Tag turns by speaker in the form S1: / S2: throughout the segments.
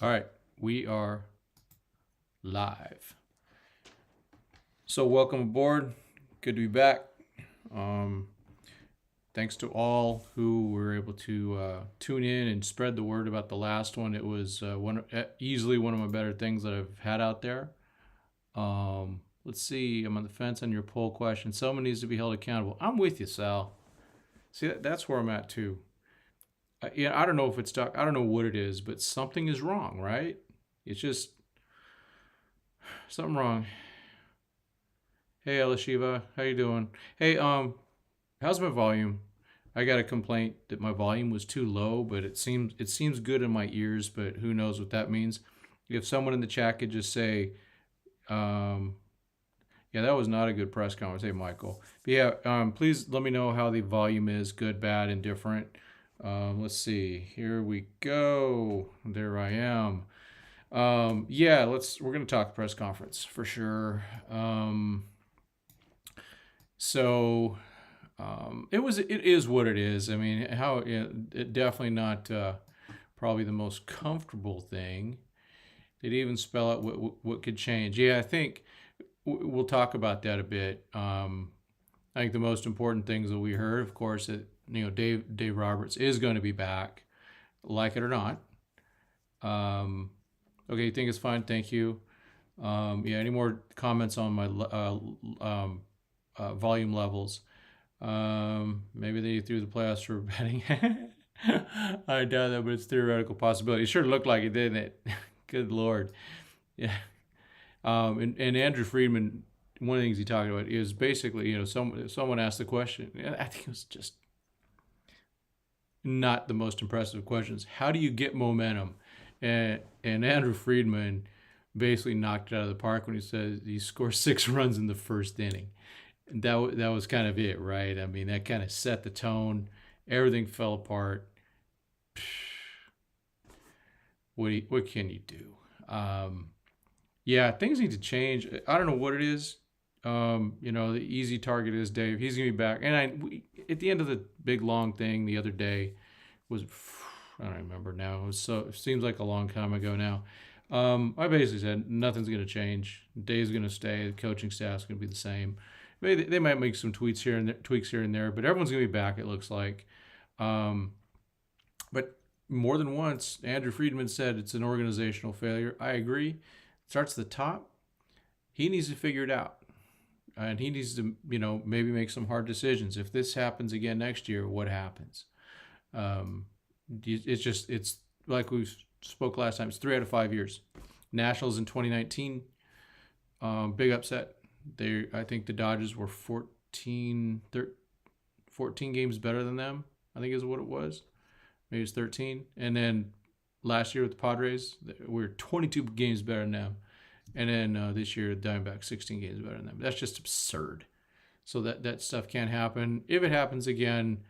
S1: All right, we are live. So welcome aboard. Good to be back. Um, Thanks to all who were able to tune in and spread the word about the last one. It was easily one of my better things that I've had out there. Let's see. I'm on the fence on your poll question. Someone needs to be held accountable. I'm with you, Sal. See, that's where I'm at too. I don't know if it's stuck. I don't know what it is, but something is wrong, right? It's just something wrong. Hey, Elishiva, how you doing? Hey, how's my volume? I got a complaint that my volume was too low, but it seems good in my ears, but who knows what that means? If someone in the chat could just say, um, yeah, that was not a good press conference. Hey, Michael. But yeah, please let me know how the volume is, good, bad, indifferent. Let's see. Here we go. There I am. Yeah, we're gonna talk press conference for sure. So it is what it is. I mean, it definitely not probably the most comfortable thing. Did he even spell out what could change? Yeah, I think we'll talk about that a bit. I think the most important things that we heard, of course, that Dave Roberts is going to be back, like it or not. Okay, you think it's fine? Thank you. Yeah, any more comments on my volume levels? Maybe they threw the playoffs for betting. I doubt that, but it's a theoretical possibility. It sure looked like it, didn't it? Good Lord. Yeah. And Andrew Freedman, one of the things he talked about is basically, someone asked the question. I think it was just not the most impressive questions. How do you get momentum? And Andrew Freedman basically knocked it out of the park when he said he scored 6 runs in the first inning. That was kind of it, right? I mean, that kind of set the tone. Everything fell apart. What can you do? Yeah, things need to change. I don't know what it is. The easy target is Dave. He's gonna be back. And at the end of the big long thing the other day was, I don't remember now. It seems like a long time ago now. I basically said nothing's gonna change. Dave's gonna stay. The coaching staff's gonna be the same. They might make some tweaks here and there, but everyone's gonna be back. It looks like. But more than once, Andrew Friedman said it's an organizational failure. I agree. It starts at the top. He needs to figure it out. And he needs to, maybe make some hard decisions. If this happens again next year, what happens? It's like we spoke last time. It's 3 out of 5 years. Nationals in 2019, big upset. I think the Dodgers were 14 games better than them, I think is what it was. Maybe it's 13. And then last year with the Padres, we were 22 games better than them. And then this year, Diamondbacks 16 games better than them. That's just absurd. So that stuff can't happen. If it happens again,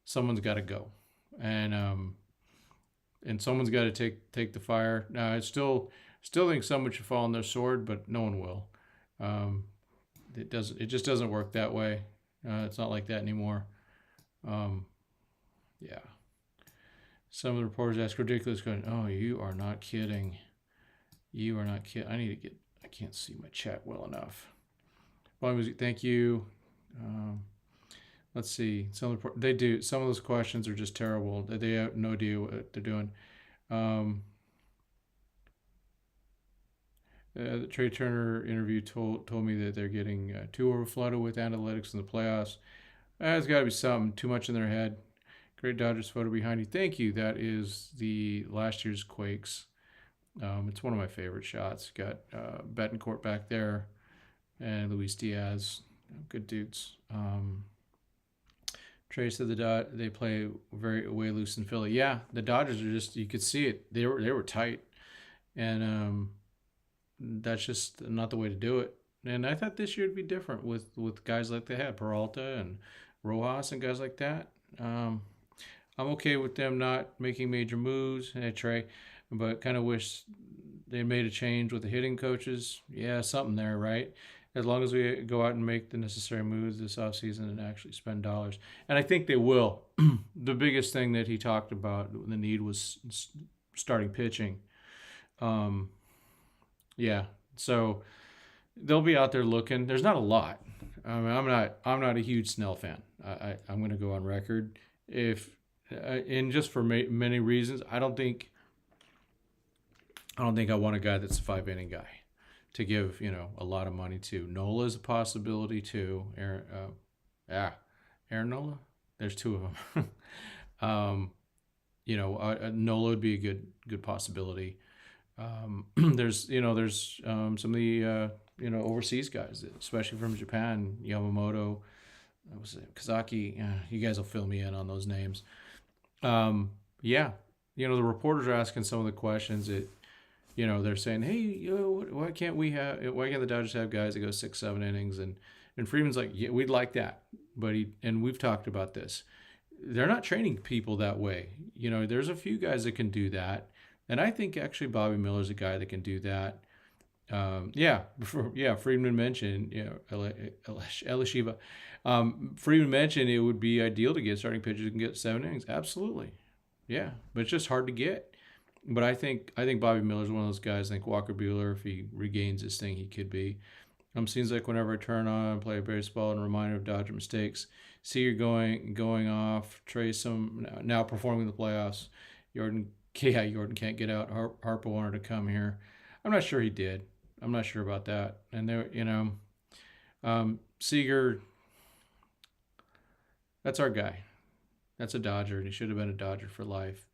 S1: someone's got to go, and someone's got to take the fire. Now, I still think someone should fall on their sword, but no one will. It just doesn't work that way. It's not like that anymore. Yeah. Some of the reporters ask ridiculous questions. Oh, you are not kidding. You are not kidding. I can't see my chat well enough. Thank you. Let's see. Some of those questions are just terrible. They have no idea what they're doing. The Trey Turner interview told me that they're getting too overflooded with analytics in the playoffs. There's got to be something too much in their head. Great Dodgers photo behind you. Thank you. That is the last year's Quakes. It's one of my favorite shots. Got Betancourt back there and Luis Diaz. Good dudes. Trey said they play way loose in Philly. Yeah, the Dodgers are just, you could see it. They were tight, and that's just not the way to do it. And I thought this year would be different with guys like they had Peralta and Rojas and guys like that. I'm okay with them not making major moves. Hey, Trey. But kind of wish they made a change with the hitting coaches. Yeah, something there, right? As long as we go out and make the necessary moves this offseason and actually spend dollars. And I think they will. The biggest thing that he talked about, the need was starting pitching. Um, yeah. So they'll be out there looking. There's not a lot. I mean, I'm not a huge Snell fan. I'm going to go on record. If and just for many reasons, I don't think I want a guy that's a 5 inning guy to give a lot of money to. Nola is a possibility too. Aaron Nola. There's two of them. um, Nola would be a good possibility. There's some of the overseas guys, especially from Japan, Yamamoto, was it Kazaki. You guys will fill me in on those names. Yeah, the reporters are asking some of the questions that they're saying, hey, why can't the Dodgers have guys that go 6-7 innings, and Freeman's like, yeah, we'd like that, but we've talked about this. They're not training people that way. There's a few guys that can do that. And I think actually Bobby Miller's a guy that can do that. Friedman mentioned, Elishiva. Freeman mentioned it would be ideal to get starting pitchers who can get 7 innings. Absolutely. Yeah, but it's just hard to get. But I think Bobby Miller's one of those guys. I think Walker Buehler, if he regains his thing, he could be. Seems like whenever I turn on, play baseball, and a reminder of Dodger mistakes, see you're going off, Trey now performing the playoffs. Jordan can't get out. Harper wanted to come here. I'm not sure he did. I'm not sure about that. And there, Seager, that's our guy. That's a Dodger, and he should have been a Dodger for life.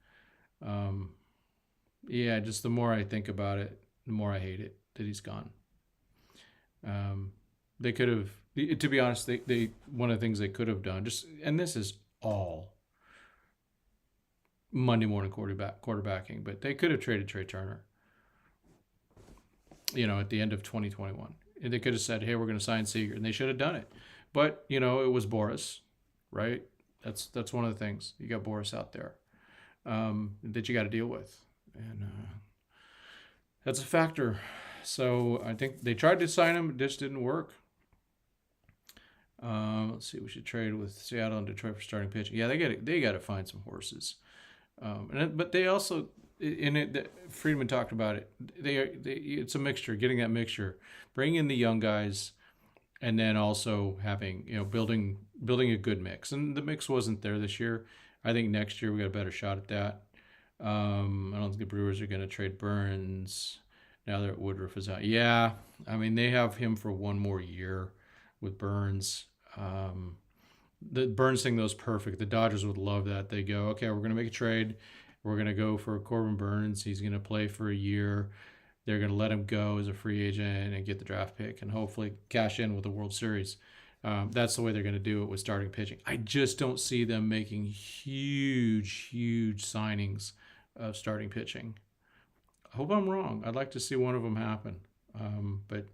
S1: Just the more I think about it, the more I hate it that he's gone. They could have, to be honest, they one of the things they could have done, and this is all Monday morning quarterbacking, but they could have traded Trey Turner, at the end of 2021. And they could have said, hey, we're going to sign Seager, and they should have done it. But, it was Boris, right? That's one of the things. You got Boris out there that you got to deal with. And that's a factor. So I think they tried to sign him, it just didn't work. Let's see, we should trade with Seattle and Detroit for starting pitching. Yeah, they got to find some horses. But they also, Friedman talked about it. It's a mixture, getting that mixture, bringing in the young guys, and then also having building a good mix. And the mix wasn't there this year. I think next year we got a better shot at that. I don't think the Brewers are going to trade Burns now that Woodruff is out. Yeah, they have him for one more year with Burns. The Burns thing, though, is perfect. The Dodgers would love that. They go, okay, we're going to make a trade. We're going to go for Corbin Burns. He's going to play for a year. They're going to let him go as a free agent and get the draft pick and hopefully cash in with the World Series. That's the way they're going to do it with starting pitching. I just don't see them making huge signings of starting pitching. I hope I'm wrong. I'd like to see one of them happen. But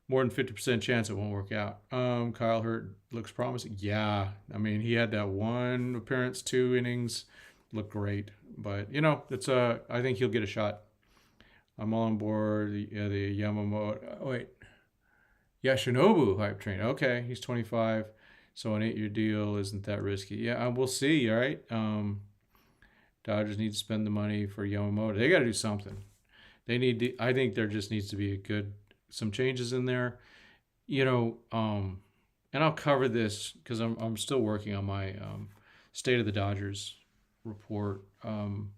S1: more than 50% chance it won't work out. Kyle Hurt looks promising. Yeah, he had that one appearance, 2 innings, looked great. But I think he'll get a shot. I'm all on board. The Yamamoto. Shinobu hype train. Okay, he's 25, so an 8-year deal isn't that risky. Yeah, we'll see. All right. Dodgers need to spend the money for Yamamoto. They got to do something. I think there just needs to be some changes in there, and I'll cover this because I'm still working on my State of the Dodgers report. I'm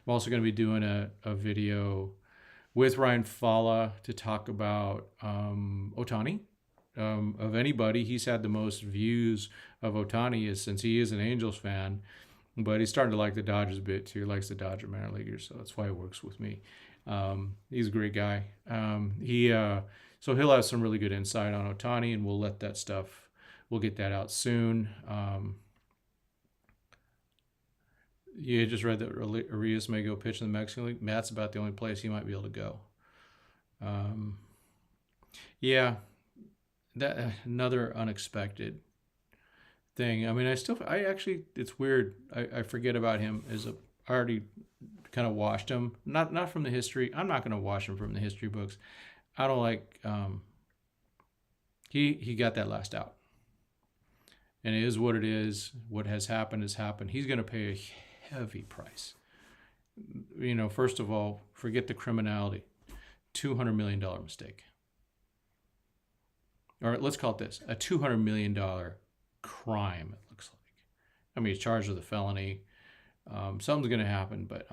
S1: also going to be doing a video with Ryan Fala to talk about Ohtani. Of anybody, he's had the most views of Ohtani since he is an Angels fan, but he's starting to like the Dodgers a bit too. He likes the Dodger minor leaguers, so that's why he works with me. He's a great guy. So he'll have some really good insight on Ohtani, and we'll get that out soon. You just read that Arias may go pitch in the Mexican League. That's about the only place he might be able to go. That another unexpected thing. It's weird. I forget about him I already kind of washed him. Not from the history. I'm not going to wash him from the history books. I don't like. He got that last out, and it is what it is. What has happened has happened. He's going to pay a heavy price. First of all, forget the criminality. $200 million mistake. Or let's call it this, a $200 million crime, it looks like. I mean, he's charged with a felony. Something's going to happen, but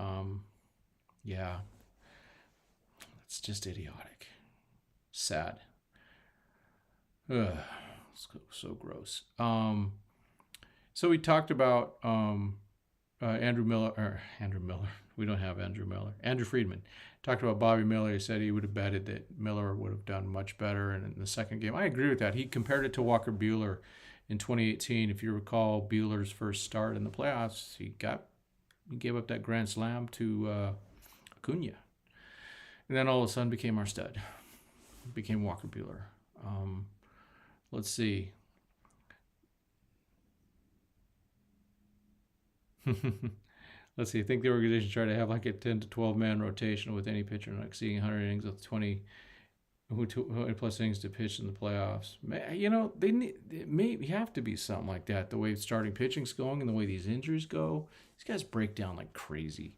S1: yeah, it's just idiotic. Sad. Ugh, so gross. So we talked about Andrew Miller. We don't have Andrew Miller. Andrew Friedman talked about Bobby Miller. He said he would have betted that Miller would have done much better in the second game. I agree with that. He compared it to Walker Buehler in 2018. If you recall Buehler's first start in the playoffs, he gave up that grand slam to Acuna, and then all of a sudden became our stud. Became Walker Buehler. Let's see. Let's see. I think the organization tried to have like a 10 to 12 man rotation with any pitcher not exceeding 100 innings with 20 plus innings to pitch in the playoffs. They may have to be something like that. The way starting pitching's going and the way these injuries go, these guys break down like crazy.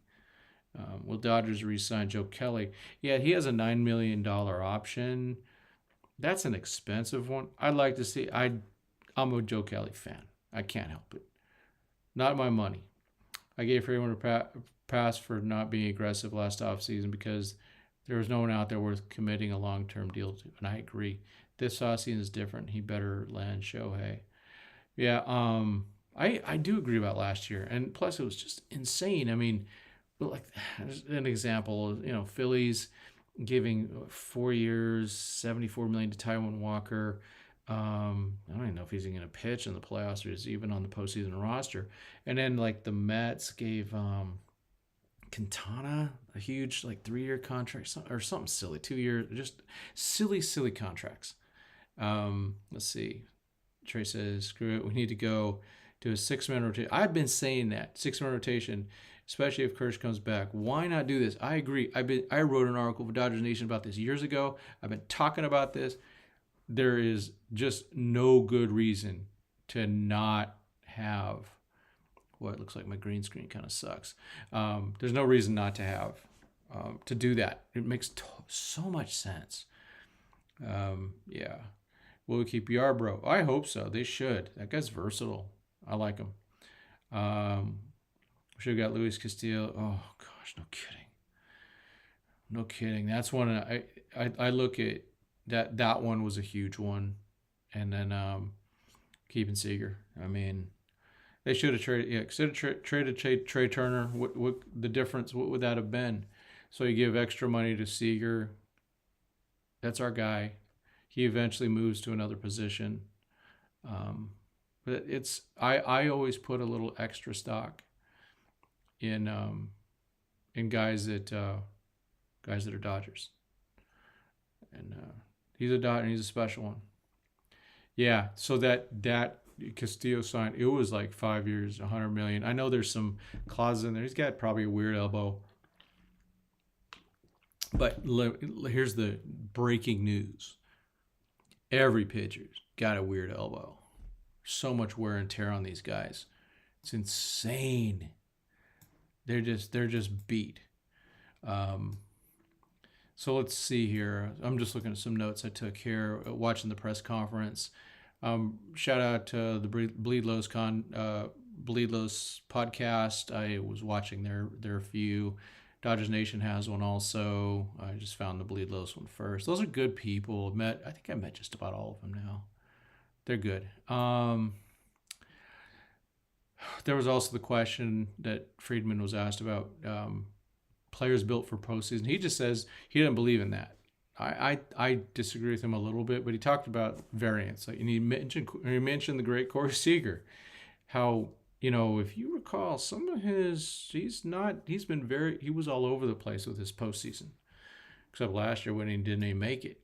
S1: Will Dodgers re-sign Joe Kelly? Yeah, he has a $9 million option. That's an expensive one. I'd like to see. I'm a Joe Kelly fan. I can't help it. Not my money. I gave Freeman a pass for not being aggressive last offseason because there was no one out there worth committing a long-term deal to. And I agree. This offseason is different. He better land Shohei. Yeah, I do agree about last year. And plus, it was just insane. I mean, like an example, Phillies giving 4 years, $74 million to Taijuan Walker. I don't even know if he's going to pitch in the playoffs or is even on the postseason roster. And then like the Mets gave Quintana a huge 3-year contract or something silly, 2 years, just silly contracts. Let's see. Trey says, screw it. We need to go to a 6-man rotation. I've been saying that 6-man rotation, especially if Kershaw comes back. Why not do this? I agree. I wrote an article for Dodgers Nation about this years ago. I've been talking about this. There is just no good reason to not have what looks like my green screen kind of sucks. There's no reason not to have to do that. It makes so much sense. Yeah. Will we keep Yarbrough? I hope so. They should. That guy's versatile. I like him. We should have got Luis Castillo. Oh gosh, no kidding. No kidding. That's one I look at. That one was a huge one, and then keeping Seager. I mean, they should have traded. Yeah, traded Trey Turner. What the difference? What would that have been? So you give extra money to Seager. That's our guy. He eventually moves to another position. But I always put a little extra stock in guys that are Dodgers, and he's a Dodger. He's a special one. Yeah. So that Castillo sign, it was like 5 years, $100 million. I know there's some clauses in there. He's got probably a weird elbow. But here's the breaking news. Every pitcher's got a weird elbow. So much wear and tear on these guys. It's insane. They're just beat. So let's see here. I'm just looking at some notes I took here, watching the press conference. Shout out to the Bleed Lows podcast. I was watching their few. Dodgers Nation has one also. I just found the Bleed Lows one first. Those are good people. I think I met just about all of them now. They're good. There was also the question that Friedman was asked about players built for postseason. He just says he didn't believe in that. I disagree with him a little bit, but he talked about variance. And he mentioned the great Corey Seager, how, if you recall, some of he was all over the place with his postseason, except last year when he didn't even make it.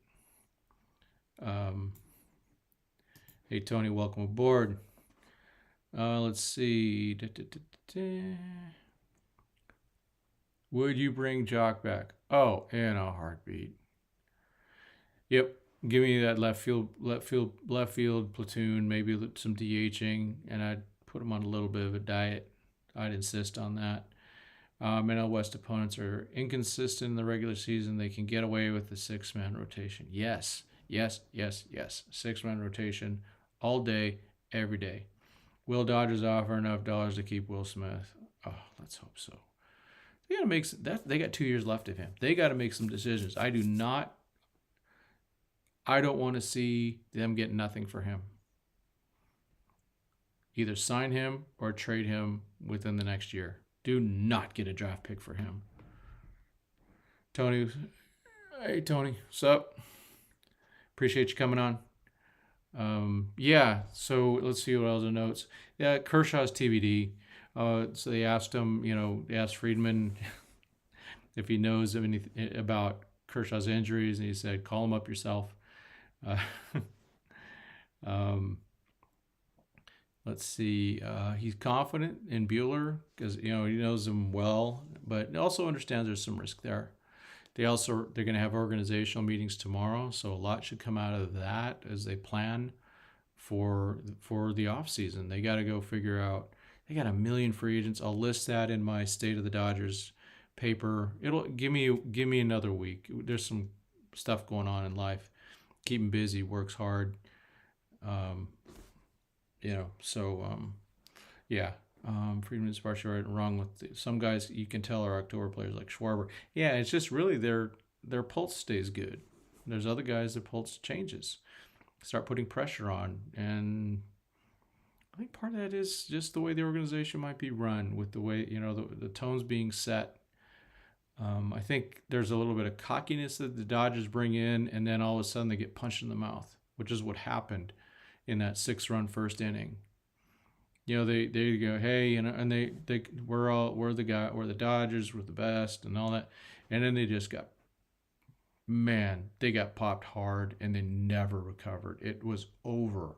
S1: Hey, Tony, welcome aboard. Let's see. Would you bring Jock back? Oh, in a heartbeat. Yep. Give me that left field platoon, maybe some DHing, and I'd put him on a little bit of a diet. I'd insist on that. NL West opponents are inconsistent in the regular season. They can get away with the 6-man rotation. Yes, yes, yes, yes. 6-man rotation all day, every day. Will Dodgers offer enough dollars to keep Will Smith? Oh, let's hope so. They got to make that. They got 2 years left of him. They got to make some decisions. I don't want to see them get nothing for him. Either sign him or trade him within the next year. Do not get a draft pick for him. Tony, hey Tony, what's up? Appreciate you coming on. Yeah, so let's see what else the notes. Yeah, Kershaw's TBD. So they asked him, they asked Friedman if he knows anything about Kershaw's injuries, and he said, "Call him up yourself." Uh, let's see. He's confident in Buehler because he knows him well, but also understands there's some risk there. They're going to have organizational meetings tomorrow, so a lot should come out of that as they plan for the off season. They got to go figure out. They got 1 million free agents. I'll list that in my State of the Dodgers paper. It'll give me another week. There's some stuff going on in life. Keep him busy. Works hard. Yeah. Friedman is partially right and wrong with some guys. You can tell are October players like Schwarber. Yeah, it's just really their pulse stays good. There's other guys their pulse changes. Start putting pressure on, and I think part of that is just the way the organization might be run, with the way the tone's being set. I think there's a little bit of cockiness that the Dodgers bring in, and then all of a sudden they get punched in the mouth, which is what happened in that 6-run first inning. They go, hey, and we're the Dodgers, we're the best, and all that, and then they just got popped hard, and they never recovered. It was over.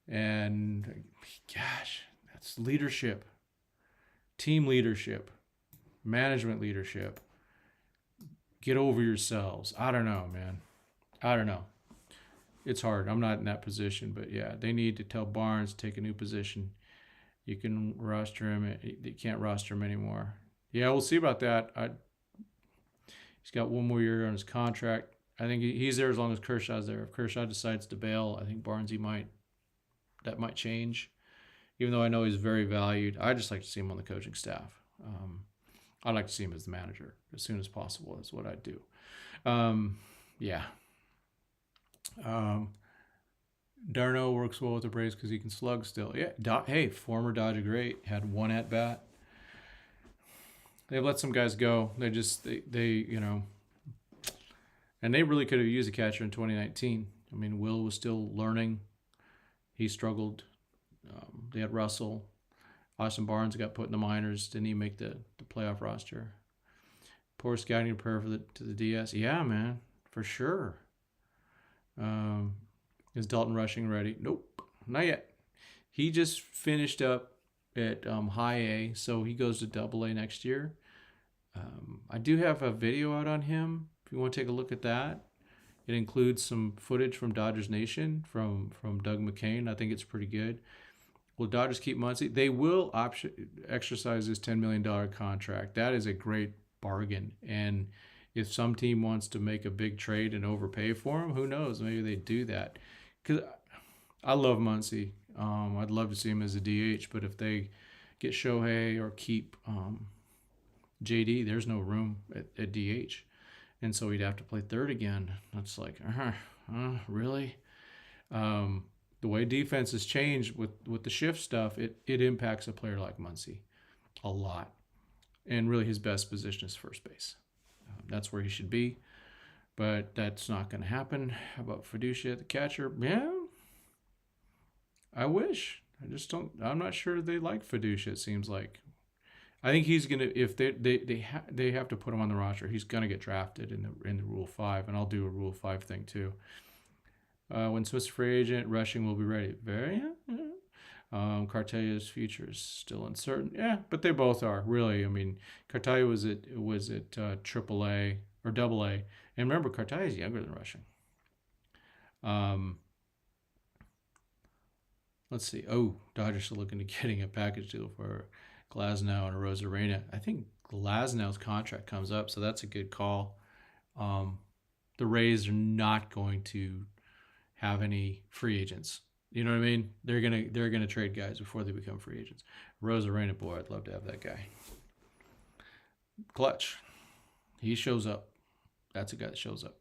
S1: And gosh, that's leadership, team leadership, management leadership. Get over yourselves. I don't know, man. I don't know. It's hard. I'm not in that position, but yeah, they need to tell Barnes to take a new position. You can roster him. You can't roster him anymore. Yeah, we'll see about that. He's got 1 more year on his contract. I think he's there as long as Kershaw's there. If Kershaw decides to bail, I think Barnesy might change. Even though I know he's very valued, I just like to see him on the coaching staff. I'd like to see him as the manager as soon as possible. Is what I'd do. Yeah. Darno works well with the Braves because he can slug still. Yeah. Hey, former Dodger great, had 1 at bat. They've let some guys go. They and they really could have used a catcher in 2019. I mean, Will was still learning. He struggled. They had Russell. Austin Barnes got put in the minors. Didn't even make the playoff roster. Poor scouting prayer to the DS. Yeah, man, for sure. Is Dalton Rushing ready? Nope, not yet. He just finished up at High A, so he goes to Double A next year. I do have a video out on him. If you want to take a look at that, it includes some footage from Dodgers Nation from Doug McCain. I think it's pretty good. Will Dodgers keep Muncy? They will exercise this $10 million contract. That is a great bargain. And if some team wants to make a big trade and overpay for him, who knows? Maybe they do that. Because I love Muncy. I'd love to see him as a DH, but if they get Shohei or keep JD, there's no room at DH. And so he'd have to play third again. That's like, really? The way defense has changed with the shift stuff, it impacts a player like Muncy a lot. And really his best position is first base. That's where he should be. But that's not going to happen. How about Fiducia, the catcher? Yeah, I wish. I'm not sure they like Fiducia, it seems like. I think he's going to, if they have to put him on the roster, he's going to get drafted in the Rule 5, and I'll do a Rule 5 thing too. When Smith's free agent, Rushing will be ready. Cartella's future is still uncertain. Yeah, but they both are, really. I mean, Cartella was at AAA or Double A. And remember, Cartella is younger than Rushing. Let's see. Oh, Dodgers are looking to getting a package deal for Glasnow and Arozarena. I think Glasnow's contract comes up, so that's a good call. The Rays are not going to have any free agents. You know what I mean? They're gonna trade guys before they become free agents. Arozarena, boy, I'd love to have that guy. Clutch. He shows up. That's a guy that shows up.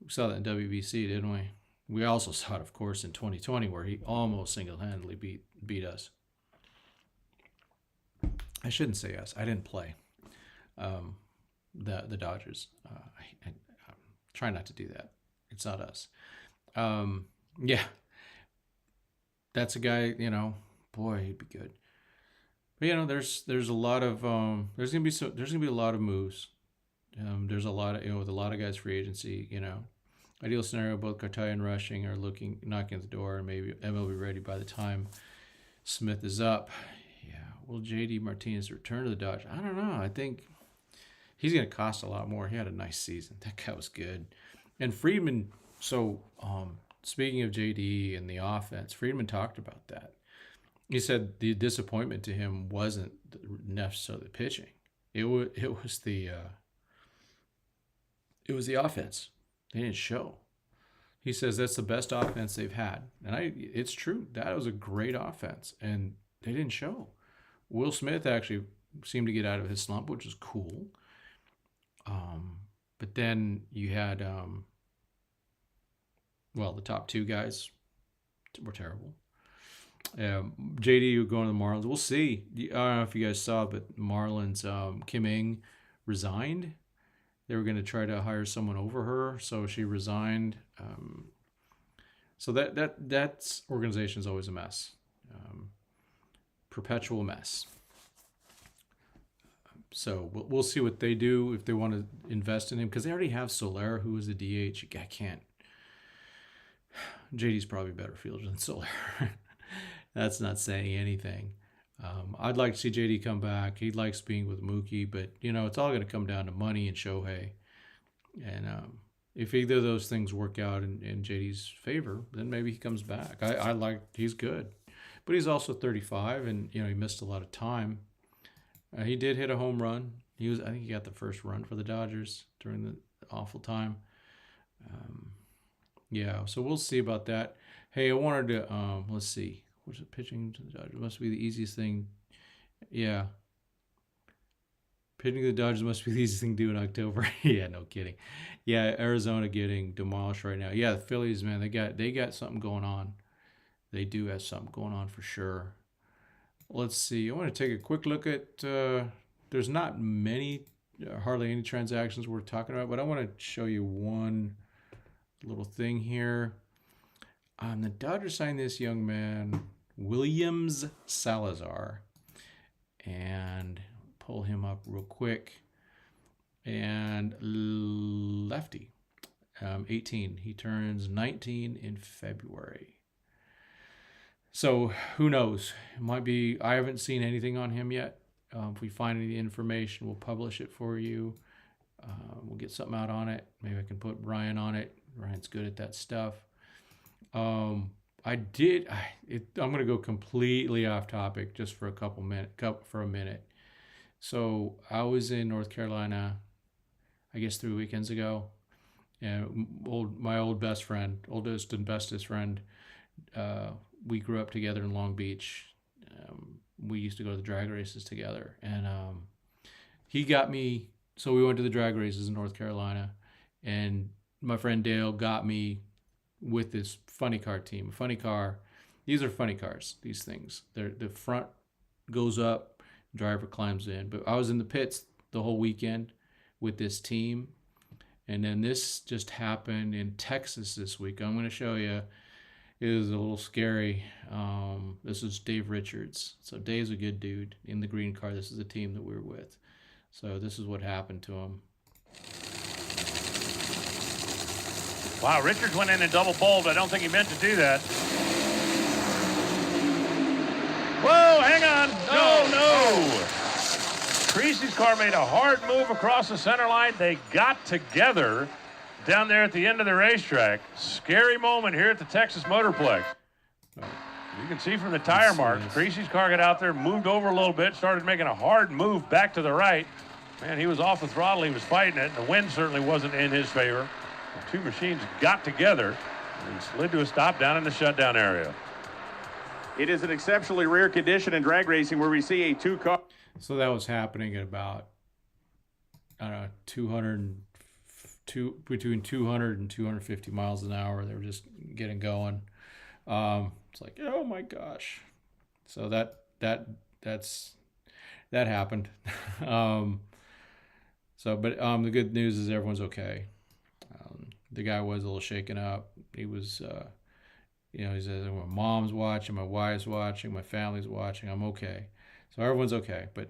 S1: We saw that in WBC, didn't we? We also saw it, of course, in 2020, where he almost single-handedly beat us. I shouldn't say us. I didn't play the Dodgers. I try not to do that. It's not us. Yeah, that's a guy. Boy, he'd be good. But there's a lot of there's gonna be a lot of moves. There's a lot of with a lot of guys free agency. Ideal scenario, both Cartaya and Rushing are knocking at the door, and maybe Emma will be ready by the time Smith is up. Yeah, will JD Martinez return to the Dodgers? I don't know. I think he's going to cost a lot more. He had a nice season. That guy was good. And Friedman, so speaking of JD and the offense, Friedman talked about that. He said the disappointment to him wasn't necessarily pitching. It was the offense. They didn't show. He says that's the best offense they've had. And it's true. That was a great offense. And they didn't show. Will Smith actually seemed to get out of his slump, which was cool. But then you had, the top two guys were terrible. JD going to the Marlins. We'll see. I don't know if you guys saw, but Marlins, Kim Ng resigned. They were going to try to hire someone over her, so she resigned. So that organization is always a mess, perpetual mess. So we'll see what they do if they want to invest in him, because they already have Soler, who is the DH. I can't. JD's probably a better fielder than Soler. That's not saying anything. I'd like to see JD come back. He likes being with Mookie, but it's all going to come down to money and Shohei. And if either of those things work out in JD's favor, then maybe he comes back. He's good, but he's also 35, and he missed a lot of time. He did hit a home run. I think he got the first run for the Dodgers during the awful time. So we'll see about that. Hey, I wanted to let's see. What's it, pitching to the Dodgers? Must be the easiest thing. Yeah. Pitching to the Dodgers must be the easiest thing to do in October. Yeah, no kidding. Yeah, Arizona getting demolished right now. Yeah, the Phillies, man, they got something going on. They do have something going on for sure. Let's see. I want to take a quick look at. There's not many, hardly any transactions we're talking about, but I want to show you one little thing here. The Dodgers signed this young man, Williams Salazar, and pull him up real quick. And lefty, 18. He turns 19 in February. So who knows? It might be. I haven't seen anything on him yet. If we find any information, we'll publish it for you. We'll get something out on it. Maybe I can put Ryan on it. Ryan's good at that stuff. I'm going to go completely off topic just for a minute. So I was in North Carolina, I guess 3 weekends ago, and my oldest and bestest friend, we grew up together in Long Beach. We used to go to the drag races together, and he got me. So we went to the drag races in North Carolina, and my friend Dale got me with this funny car team. Funny car, these are funny cars. These things, the front goes up, driver climbs in. But I was in the pits the whole weekend with this team, and then this just happened in Texas this week. I'm going to show you. It was a little scary. This is Dave Richards. So Dave's a good dude in the green car. This is the team that we were with. So this is what happened to him.
S2: Wow, Richards went in and double bowled. I don't think he meant to do that. Whoa, hang on. No. Creasy's car made a hard move across the center line. They got together down there at the end of the racetrack. Scary moment here at the Texas Motorplex. You can see from the tire marks, Creasy's car got out there, moved over a little bit, started making a hard move back to the right. Man, he was off the throttle. He was fighting it. The wind certainly wasn't in his favor. The two machines got together and slid to a stop down in the shutdown area.
S3: It is an exceptionally rare condition in drag racing where we see a two-car.
S1: So that was happening at about, I don't know, between 200 and 250 miles an hour. They were just getting going. It's like, oh my gosh. So that happened. But the good news is everyone's okay. The guy was a little shaken up. He was, he says, my mom's watching, my wife's watching, my family's watching. I'm okay. So everyone's okay. But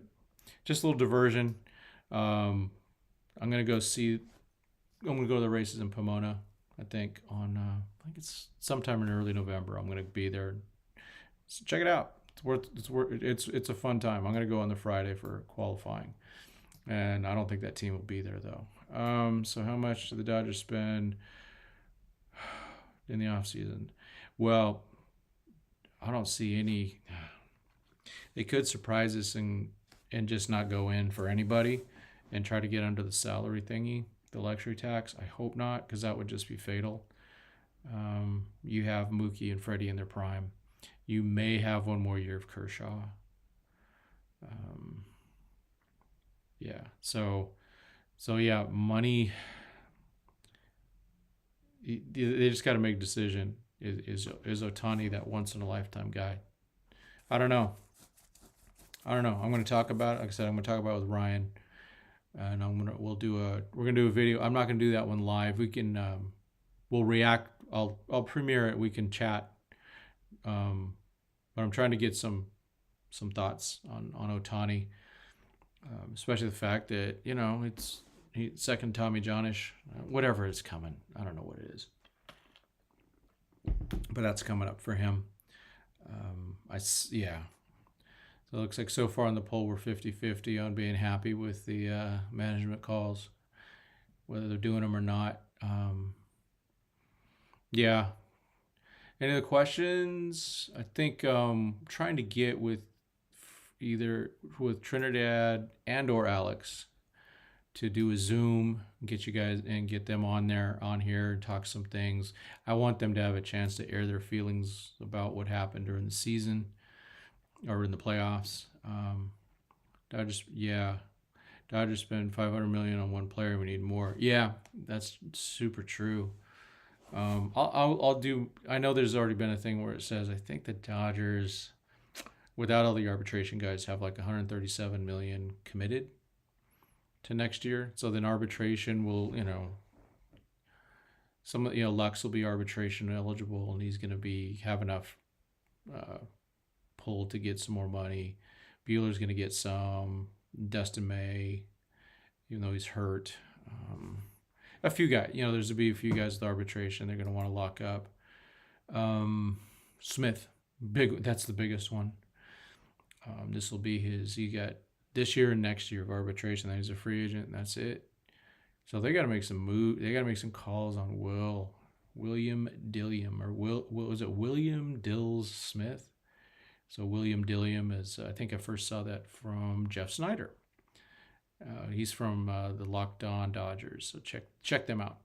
S1: just a little diversion. I'm going to go to the races in Pomona, I think, I think it's sometime in early November. I'm going to be there. So check it out. It's a fun time. I'm going to go on the Friday for qualifying. And I don't think that team will be there, though. So how much do the Dodgers spend in the offseason? Well, I don't see any. They could surprise us and just not go in for anybody and try to get under the salary thingy, the luxury tax. I hope not, because that would just be fatal. You have Mookie and Freddie in their prime. You may have one more year of Kershaw. Yeah. So yeah, money. They just got to make a decision. Is Ohtani that once in a lifetime guy? I don't know. I'm going to talk about it. Like I said, I'm going to talk about it with Ryan, and we're going to do a video. I'm not going to do that one live. We can we'll react. I'll premiere it. We can chat. But I'm trying to get some thoughts on Ohtani. Especially the fact that, it's second Tommy Johnish, whatever is coming. I don't know what it is. But that's coming up for him. So it looks like so far on the poll we're 50-50 on being happy with the management calls, whether they're doing them or not. Yeah. Any other questions? I think trying to get with either with Trinidad and or Alex to do a Zoom, get you guys and get them on here and talk some things. I want them to have a chance to air their feelings about what happened during the season or in the playoffs. Dodgers spend $500 million on one player. We need more. Yeah, that's super true. I'll do. I know there's already been a thing where it says I think the Dodgers, without all the arbitration guys, have like 137 million committed to next year. So then arbitration will, Lux will be arbitration eligible, and he's going to have enough pull to get some more money. Buehler's going to get some. Dustin May, even though he's hurt. A few guys, there's going to be a few guys with arbitration they're going to want to lock up. Smith, that's the biggest one. This will be he got this year and next year of arbitration. Then he's a free agent, and that's it. So they got to make some moves. They got to make some calls on William Dilliam, or was it William Dills Smith? So William Dilliam is, I think I first saw that from Jeff Snyder. He's from the Locked On Dodgers, so check them out.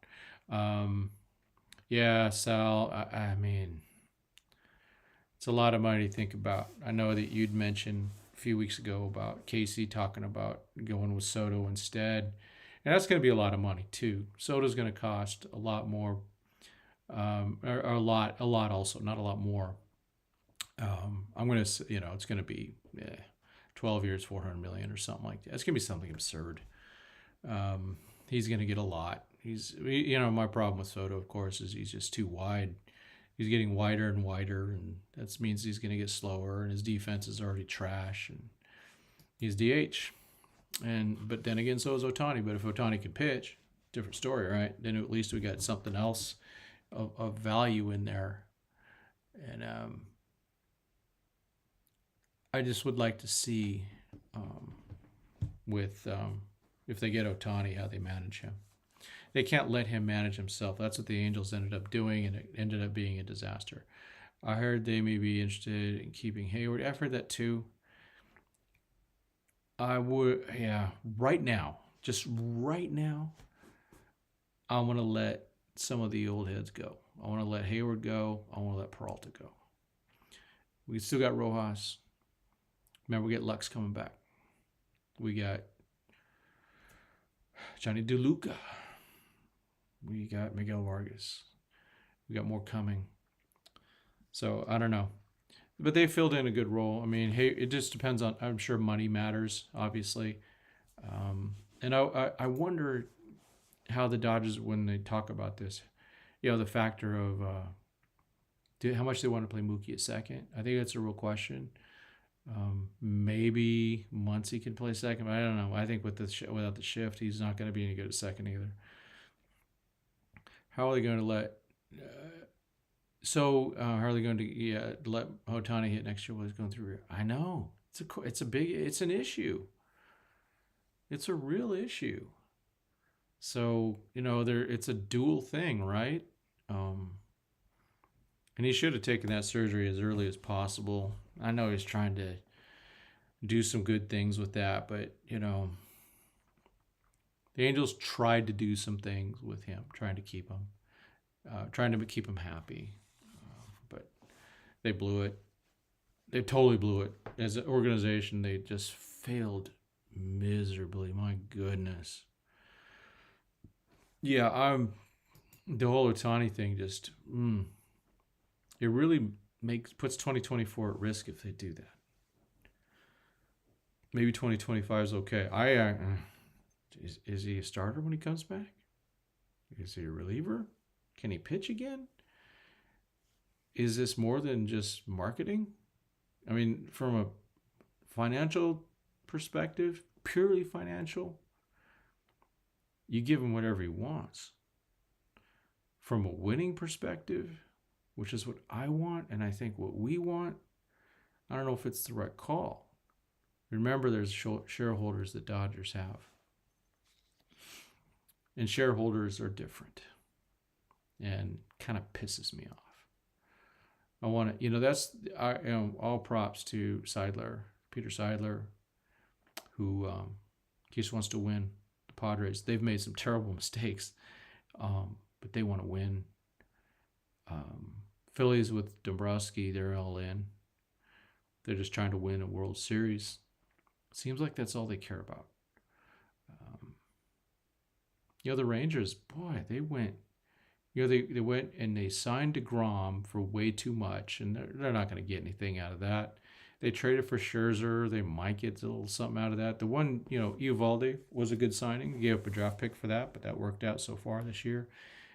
S1: Yeah, Sal, I mean, it's a lot of money to think about. I know that you'd mentioned a few weeks ago about Casey talking about going with Soto instead, and that's going to be a lot of money too. Soto's going to cost a lot more, or a lot also, not a lot more. I'm going to, it's going to be 12 years, $400 million or something like that. It's going to be something absurd. He's going to get a lot. My problem with Soto, of course, is he's just too wide. He's getting wider and wider, and that means he's going to get slower, and his defense is already trash, and he's DH. But then again, so is Ohtani. But if Ohtani can pitch, different story, right? Then at least we got something else of value in there. And I just would like to see if they get Ohtani, how they manage him. They can't let him manage himself. That's what the Angels ended up doing, and it ended up being a disaster. I heard they may be interested in keeping Hayward. I've heard that too. I would, yeah, just right now, I want to let some of the old heads go. I want to let Hayward go. I want to let Peralta go. We still got Rojas. Remember, we get Lux coming back. We got Johnny DeLuca. We got Miguel Vargas. We got more coming. So, I don't know. But they filled in a good role. I mean, hey, it just depends on, I'm sure money matters, obviously. And I wonder how the Dodgers, when they talk about this, the factor of how much they want to play Mookie at second. I think that's a real question. Maybe Muncy can play second, but I don't know. I think without the shift, he's not going to be any good at second either. How are they going to let? How are they going to let Ohtani hit next year while he's going through? I know it's an issue. It's a real issue. So it's a dual thing, right? And he should have taken that surgery as early as possible. I know he's trying to do some good things with that, but the Angels tried to do some things with him, trying to keep him happy, but they blew it. They totally blew it. As an organization, they just failed miserably. My goodness. Yeah, the whole Ohtani thing just it really puts 2024 at risk if they do that. Maybe 2025 is okay. Is he a starter when he comes back? Is he a reliever? Can he pitch again? Is this more than just marketing? I mean, from a financial perspective, purely financial, you give him whatever he wants. From a winning perspective, which is what I want, and I think what we want, I don't know if it's the right call. Remember, there's shareholders that Dodgers have. And shareholders are different. And kind of pisses me off. I want to, all props to Peter Seidler, who just wants to win. The Padres, they've made some terrible mistakes, but they want to win. Phillies with Dombrowski, they're all in. They're just trying to win a World Series. Seems like that's all they care about. The Rangers, boy, they went. They went and they signed DeGrom for way too much, and they're not going to get anything out of that. They traded for Scherzer. They might get a little something out of that. The one, Eovaldi was a good signing. They gave up a draft pick for that, but that worked out so far this year.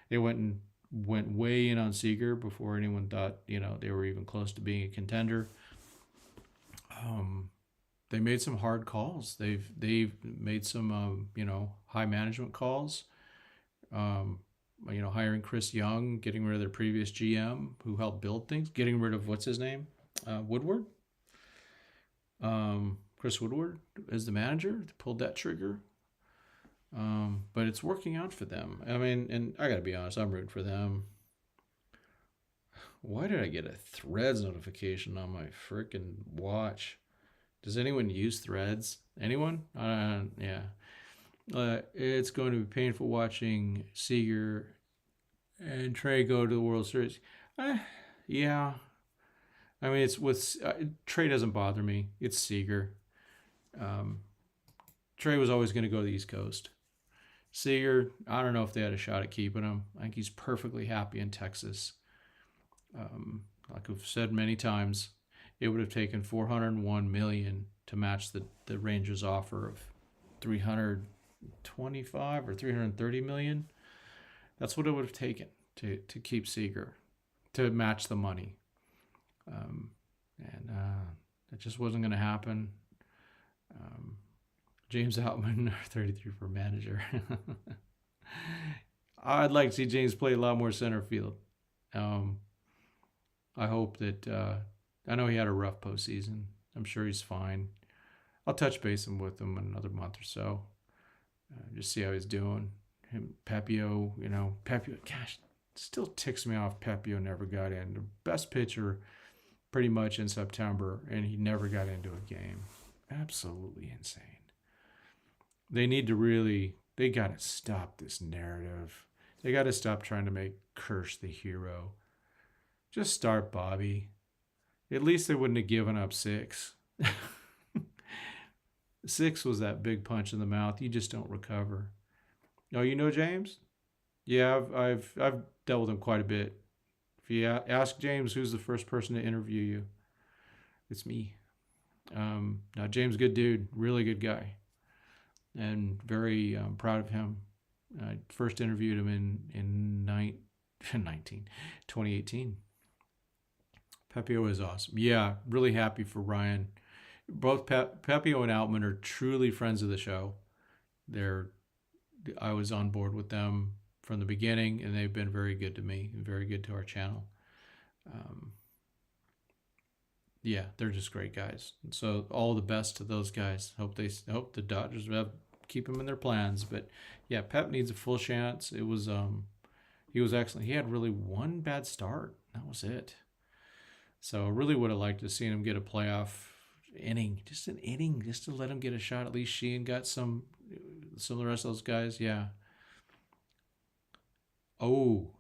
S1: They went way in on Seager before anyone thought, they were even close to being a contender. They made some hard calls. They've made some, high management calls. Hiring Chris Young, getting rid of their previous GM who helped build things, getting rid of what's his name, Woodward. Chris Woodward as the manager, they pulled that trigger. But it's working out for them. I mean, and I gotta be honest, I'm rooting for them. Why did I get a Threads notification on my freaking watch? Does anyone use Threads? Anyone? Yeah. It's going to be painful watching Seager and Trey go to the World Series. Yeah. I mean, it's with Trey doesn't bother me. It's Seager. Trey was always going to go to the East Coast. Seager, I don't know if they had a shot at keeping him. I think he's perfectly happy in Texas. Like I've said many times, it would have taken $401 million to match the Rangers' offer of $325 or $330 million. That's what it would have taken to keep Seager, to match the money. And that just wasn't going to happen. James Outman, 33 for manager. I'd like to see James play a lot more center field. I hope that I know he had a rough postseason. I'm sure he's fine. I'll touch base with him in another month or so. Just see how he's doing. Pepio, Pepio, gosh, Still ticks me off Pepio never got in. The best pitcher pretty much in September, and he never got into a game. Absolutely insane. They got to stop this narrative. They got to stop trying to make Kersh the hero. Just start Bobby. At least they wouldn't have given up 6. 6 was that big punch in the mouth. You just don't recover. Oh, you know James? Yeah, I've dealt with him quite a bit. If you ask James who's the first person to interview you, it's me. Now James, good dude, really good guy, and very proud of him. I first interviewed him in 2018. Pepio is awesome. Yeah, really happy for Ryan. Both Pepio and Outman are truly friends of the show. I was on board with them from the beginning, and they've been very good to me and very good to our channel. Yeah, they're just great guys. And so all the best to those guys. Hope the Dodgers keep them in their plans. But yeah, Pep needs a full chance. He was excellent. He had really one bad start. That was it. So I really would have liked to see him get a playoff inning, just an inning, just to let him get a shot. At least Sheehan got some of the rest of those guys. Yeah. Oh,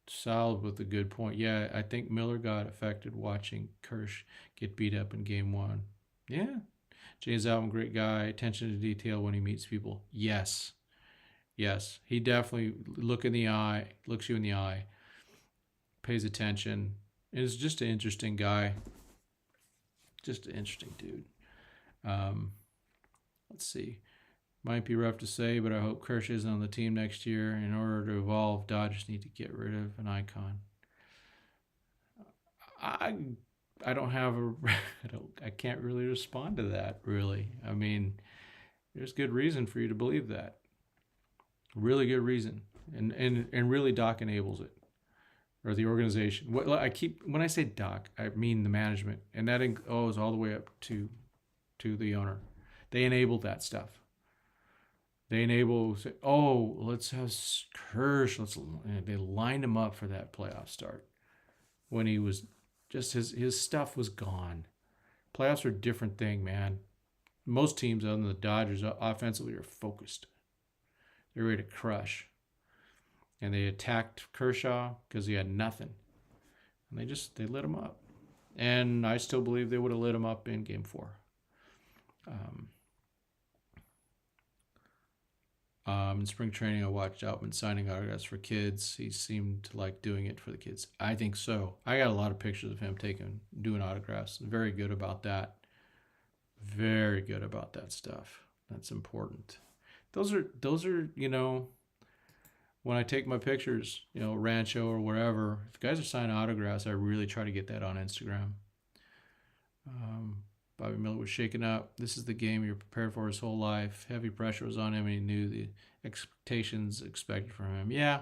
S1: Sal with a good point. Yeah, I think Miller got affected watching Kersh get beat up in game 1. Yeah. James Alvin, great guy. Attention to detail when he meets people. Yes. He definitely looks you in the eye, pays attention. And is just an interesting guy. Just an interesting dude. Let's see. Might be rough to say, but I hope Kershaw isn't on the team next year. In order to evolve, Dodgers need to get rid of an icon. I don't have I can't really respond to that, really. I mean, there's good reason for you to believe that. Really good reason. And really Doc enables it. Or the organization. When I say Doc, I mean the management. And that goes all the way up to the owner. They enable that stuff. They say, oh, let's have Kersh. They lined him up for that playoff start when he was just his stuff was gone. Playoffs are a different thing, man. Most teams other than the Dodgers offensively are focused. They're ready to crush. And they attacked Kershaw because he had nothing. And they lit him up. And I still believe they would have lit him up in game 4. In spring training, I watched Outman signing autographs for kids. He seemed to like doing it for the kids. I think so. I got a lot of pictures of him doing autographs. Very good about that. Very good about that stuff. That's important. Those are, when I take my pictures, Rancho or wherever, if guys are signing autographs, I really try to get that on Instagram. Bobby Miller was shaken up. This is the game you're prepared for his whole life. Heavy pressure was on him, and he knew the expectations expected from him. Yeah,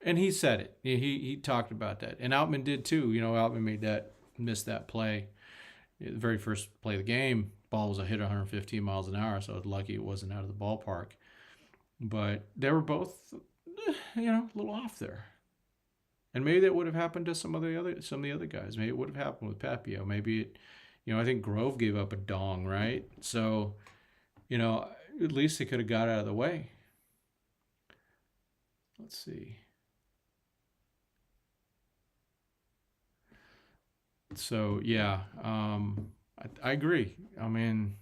S1: and he said it. He talked about that, and Outman did too. Outman missed that play, the very first play of the game. Ball was hit 115 miles an hour, so I was lucky it wasn't out of the ballpark. But they were both, a little off there. And maybe that would have happened to some of the other guys. Maybe it would have happened with Pepio. Maybe it. I think Grove gave up a dong, right? So, at least they could have got out of the way. Let's see. So, yeah, I agree. I mean,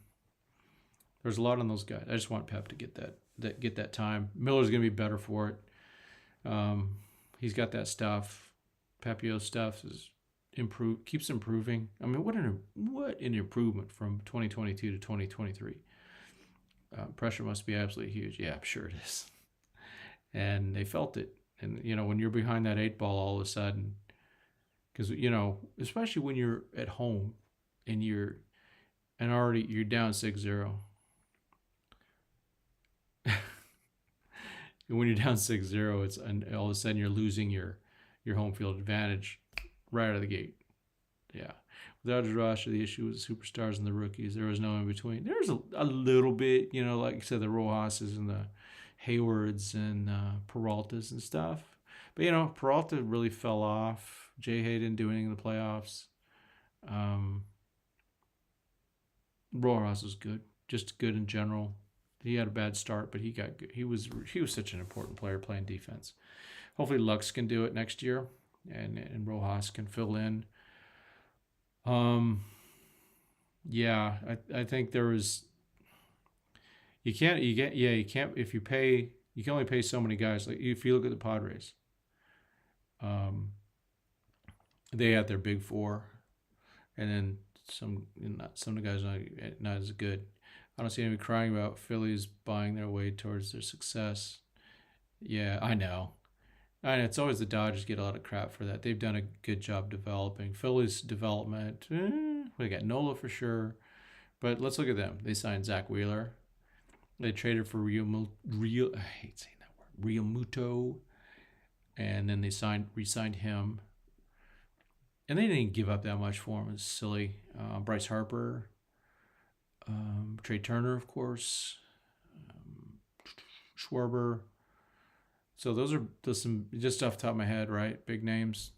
S1: there's a lot on those guys. I just want Pep to get that time. Miller's going to be better for it. He's got that stuff. Pepio's stuff keeps improving. I mean, what an improvement from 2022 to 2023. Pressure must be absolutely huge. Yeah, I'm sure it is. And they felt it. And, when you're behind that 8 ball all of a sudden, because, especially when you're at home and you're down 6-0. And when you're down 6-0, and all of a sudden you're losing your home field advantage right out of the gate. Yeah. Without his roster, the issue was the superstars and the rookies. There was no in between. There was a little bit, like you said, the Rojas's and the Haywards and Peraltas and stuff. But Peralta really fell off. Jay Hay didn't do anything in the playoffs. Rojas was good, just good in general. He had a bad start, but he got good. He was such an important player playing defense. Hopefully Lux can do it next year, and Rojas can fill in. Yeah, I think there was. You can't if you pay. You can only pay so many guys. Like if you look at the Padres, they had their big four, and then some of the guys not as good. I don't see anybody crying about Phillies buying their way towards their success. Yeah, I know. It's always the Dodgers get a lot of crap for that. They've done a good job developing. Phillies development, we got Nola for sure. But let's look at them. They signed Zach Wheeler. They traded for I hate saying that word, Real Muto. And then they re-signed him. And they didn't give up that much for him. It's silly. Bryce Harper. Trey Turner, of course. Schwarber. So those are some just off the top of my head, right? Big names.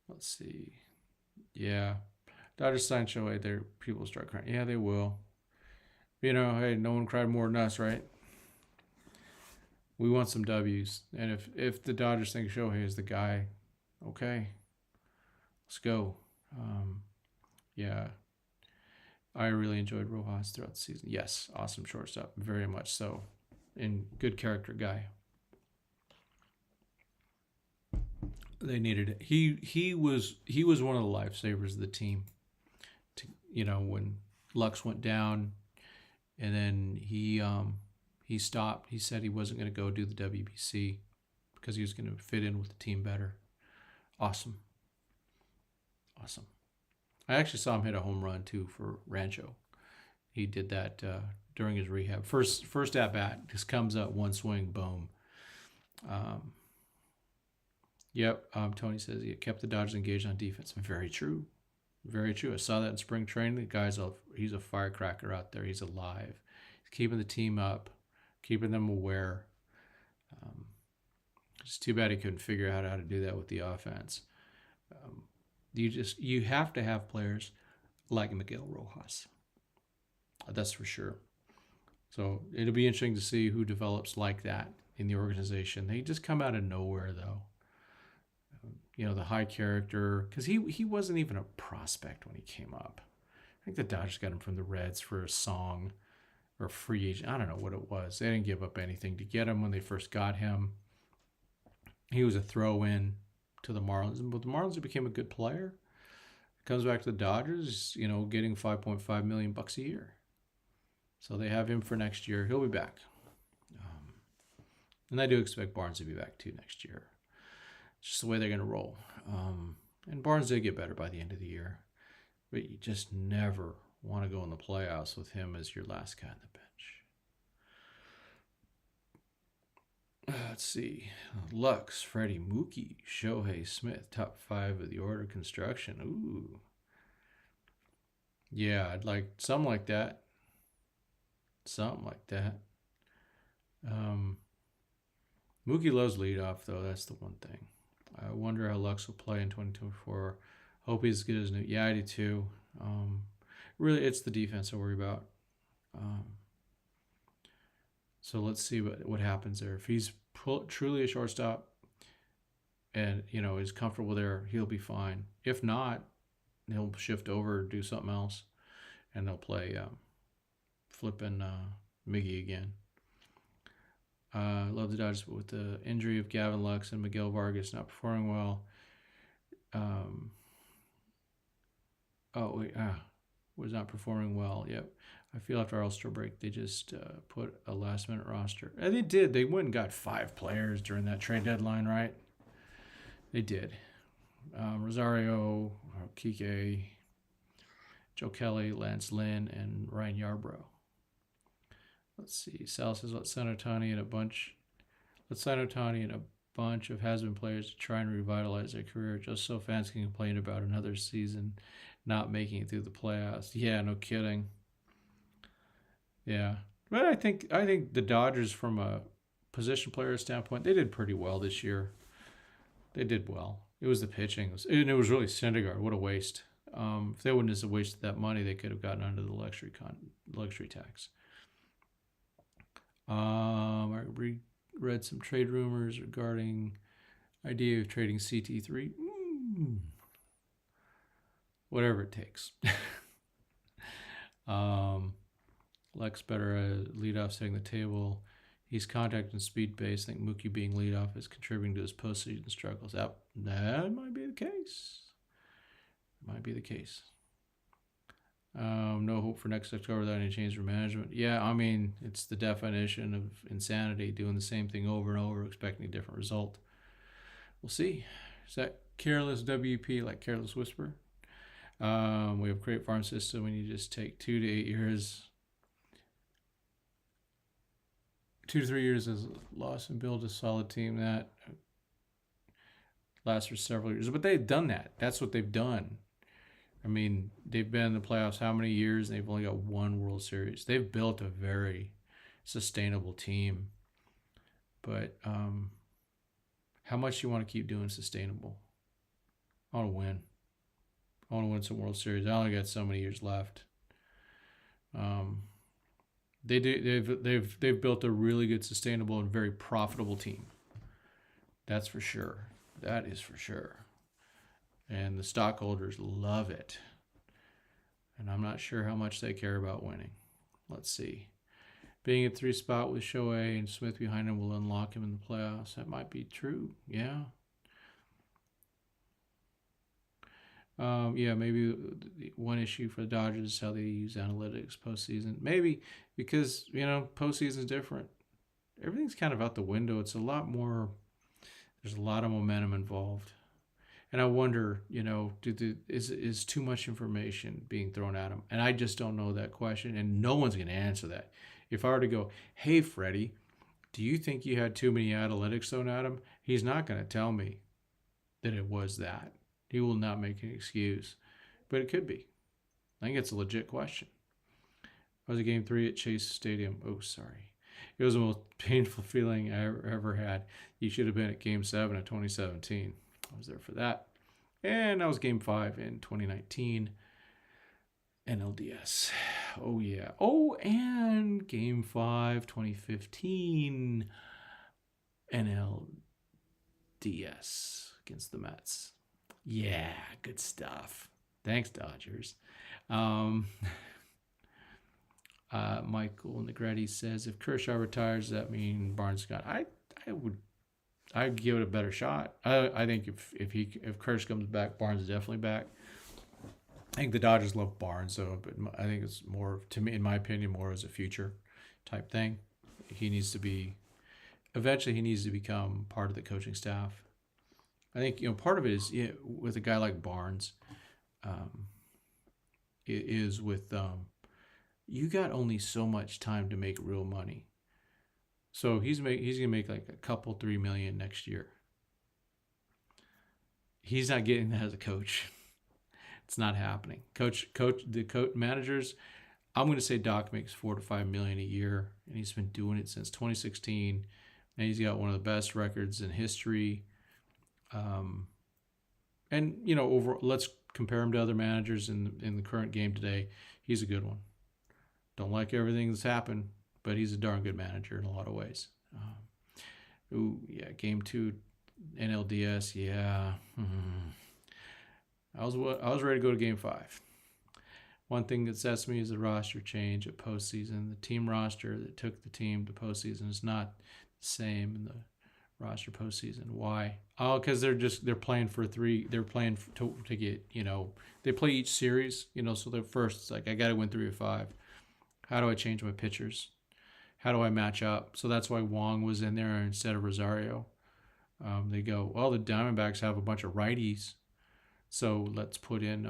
S1: Let's see. Yeah. Dodgers signed Shohei. There, people start crying. Yeah, they will. Hey, no one cried more than us, right? We want some W's. And if the Dodgers think Shohei is the guy, okay, let's go. Yeah. I really enjoyed Rojas throughout the season. Yes, awesome shortstop. Very much so. And good character guy. They needed it. He was one of the lifesavers of the team. When Lux went down, and then he stopped. He said he wasn't going to go do the WBC because he was going to fit in with the team better. Awesome. I actually saw him hit a home run too for Rancho. He did that during his rehab. First at bat, just comes up, one swing, boom. Tony says he kept the Dodgers engaged on defense. Very true. Very true. I saw that in spring training. The guy's he's a firecracker out there. He's alive. He's keeping the team up, keeping them aware. It's too bad he couldn't figure out how to do that with the offense. You have to have players like Miguel Rojas. That's for sure. So it'll be interesting to see who develops like that in the organization. They just come out of nowhere, though. The high character, because he wasn't even a prospect when he came up. I think the Dodgers got him from the Reds for a song or a free agent. I don't know what it was. They didn't give up anything to get him when they first got him. He was a throw-in to the Marlins, but the Marlins became a good player. Comes back to the Dodgers, getting $5.5 million a year. So they have him for next year. He'll be back. And I do expect Barnes to be back too next year. It's just the way they're going to roll. And Barnes did get better by the end of the year. But you just never want to go in the playoffs with him as your last guy on the bench. Let's see. Lux, Freddie, Mookie, Shohei, Smith, top 5 of the order construction. Ooh. Yeah, I'd like something like that. Mookie loves leadoff, though. That's the one thing. I wonder how Lux will play in 2024. Hope he's as good as new. Yeah, I do too. Really, it's the defense I worry about. So let's see what happens there. If he's truly a shortstop and, is comfortable there, he'll be fine. If not, he'll shift over, do something else, and they'll play flipping Miggy again. Love the Dodgers, but with the injury of Gavin Lux and Miguel Vargas not performing well. Was not performing well. Yep. I feel after our All-Star break, they just put a last-minute roster. And they did. They went and got 5 players during that trade deadline, right? They did. Rosario, Kike, Joe Kelly, Lance Lynn, and Ryan Yarbrough. Let's see. Sal says, let's sign Ohtani and a bunch of has-been players to try and revitalize their career just so fans can complain about another season not making it through the playoffs. Yeah, no kidding. Yeah. But I think the Dodgers, from a position player standpoint, they did pretty well this year. They did well. It was the pitching, and it was really Syndergaard. What a waste. If they wouldn't have wasted that money, they could have gotten under the luxury tax. I read some trade rumors regarding idea of trading CT3. Whatever it takes. Lex better leadoff setting the table. He's contact and speed based. I think Mookie being leadoff is contributing to his postseason struggles. That might be the case. No hope for next October without any change for management. Yeah, I mean, it's the definition of insanity, doing the same thing over and over, expecting a different result. We'll see. Is that careless WP, like careless whisper? We have a great farm system. We need to just take 2 to 8 years. 2 to 3 years as loss and build a solid team that lasts for several years. But they've done that. That's what they've done. I mean, they've been in the playoffs how many years? And they've only got one World Series. They've built a very sustainable team. But how much do you want to keep doing sustainable? I want to win. I want to win some World Series. I only got so many years left. They've built a really good, sustainable, and very profitable team. That's for sure. That is for sure. And the stockholders love it. And I'm not sure how much they care about winning. Let's see. Being at 3 spot with Shohei and Smith behind him will unlock him in the playoffs. That might be true. Yeah. Maybe the one issue for the Dodgers is how they use analytics postseason. Maybe because, postseason is different. Everything's kind of out the window. It's a lot more, there's a lot of momentum involved. And I wonder, is too much information being thrown at them? And I just don't know that question, and no one's going to answer that. If I were to go, hey, Freddie, do you think you had too many analytics thrown at him? He's not going to tell me that it was that. He will not make an excuse, but it could be. I think it's a legit question. I was at Game 3 at Chase Stadium. Oh, sorry. It was the most painful feeling I ever had. You should have been at Game 7 of 2017. I was there for that. And that was Game 5 in 2019. NLDS. Oh, yeah. Oh, and Game 5, 2015. NLDS against the Mets. Yeah, good stuff. Thanks, Dodgers. Michael Negretti says, if Kershaw retires, does that mean Barnes gone? I'd give it a better shot. I think if Kershaw comes back, Barnes is definitely back. I think the Dodgers love Barnes, though, but I think it's more, to me, in my opinion, more as a future type thing. Eventually he needs to become part of the coaching staff. I think, part of it is with a guy like Barnes, you got only so much time to make real money. So he's gonna make like a couple, $3 million next year. He's not getting that as a coach. It's not happening. The managers, I'm gonna say Doc makes $4 to $5 million a year, and he's been doing it since 2016, and he's got one of the best records in history. Let's compare him to other managers in the current game today. He's a good one. Don't like everything that's happened, but he's a darn good manager in a lot of ways. Game 2, NLDS, yeah. I was ready to go to Game 5. One thing that sets me is the roster change at postseason. The team roster that took the team to postseason is not the same in the roster postseason. Why? Oh, because they're playing for 3. They're playing to get, they play each series, so they're first. It's like, I got to win 3 or 5. How do I change my pitchers? How do I match up? So that's why Wong was in there instead of Rosario. They go, well, the Diamondbacks have a bunch of righties, so let's put in,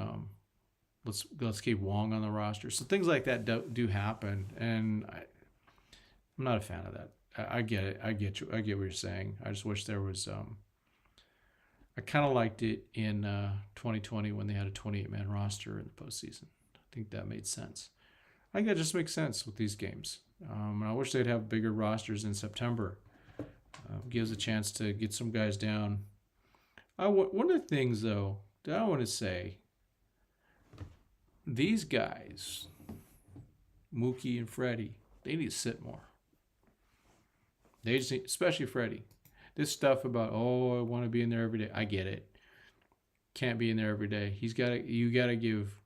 S1: let's keep Wong on the roster. So things like that do happen, and I'm not a fan of that. I get it. I get you. I get what you're saying. I just wish there was. I kind of liked it in 2020 when they had a 28-man roster in the postseason. I think that made sense. I think that just makes sense with these games. And I wish they'd have bigger rosters in September. Gives a chance to get some guys down. One of the things, though, that I want to say, these guys, Mookie and Freddie, they need to sit more. They just need, especially Freddie. This stuff about, I want to be in there every day. I get it. Can't be in there every day. You got to give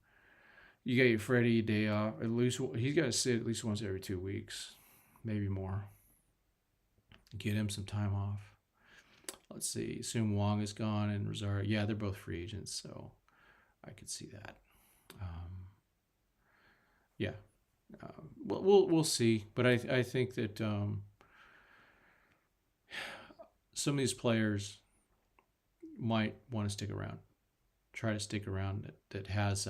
S1: Freddie a day off. At least he's got to sit at least once every 2 weeks, maybe more. Get him some time off. Let's see. Soon Wong is gone and Rosario. Yeah, they're both free agents, so I could see that. We'll see. But I think that some of these players might want to stick around. Try to stick around. That has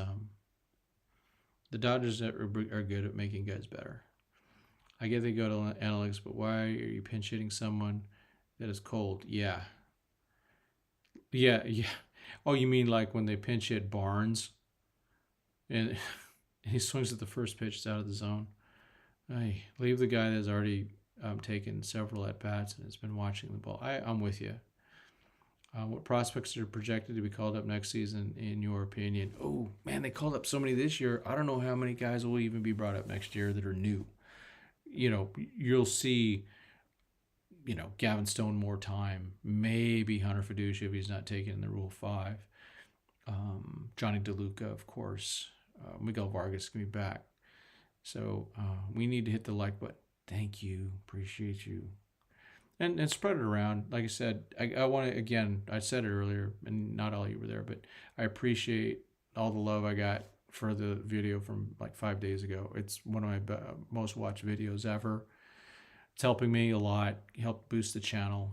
S1: the Dodgers are good at making guys better. I get they go to analytics, but why are you pinch hitting someone that is cold? Yeah. Oh, you mean like when they pinch hit Barnes and he swings at the first pitch, it's out of the zone? Hey, leave the guy that's already taken several at-bats and has been watching the ball. I'm with you. What prospects are projected to be called up next season, in your opinion? Oh, man, they called up so many this year. I don't know how many guys will even be brought up next year that are new. You'll see, Gavin Stone more time. Maybe Hunter Fiducia if he's not taken in the Rule 5. Johnny DeLuca, of course. Miguel Vargas can be back. So we need to hit the like button. Thank you. Appreciate you. And spread it around. Like I said, I want to, again, I said it earlier, and not all you were there, but I appreciate all the love I got for the video from like 5 days ago. It's one of my most watched videos ever. It's helping me a lot. It helped boost the channel,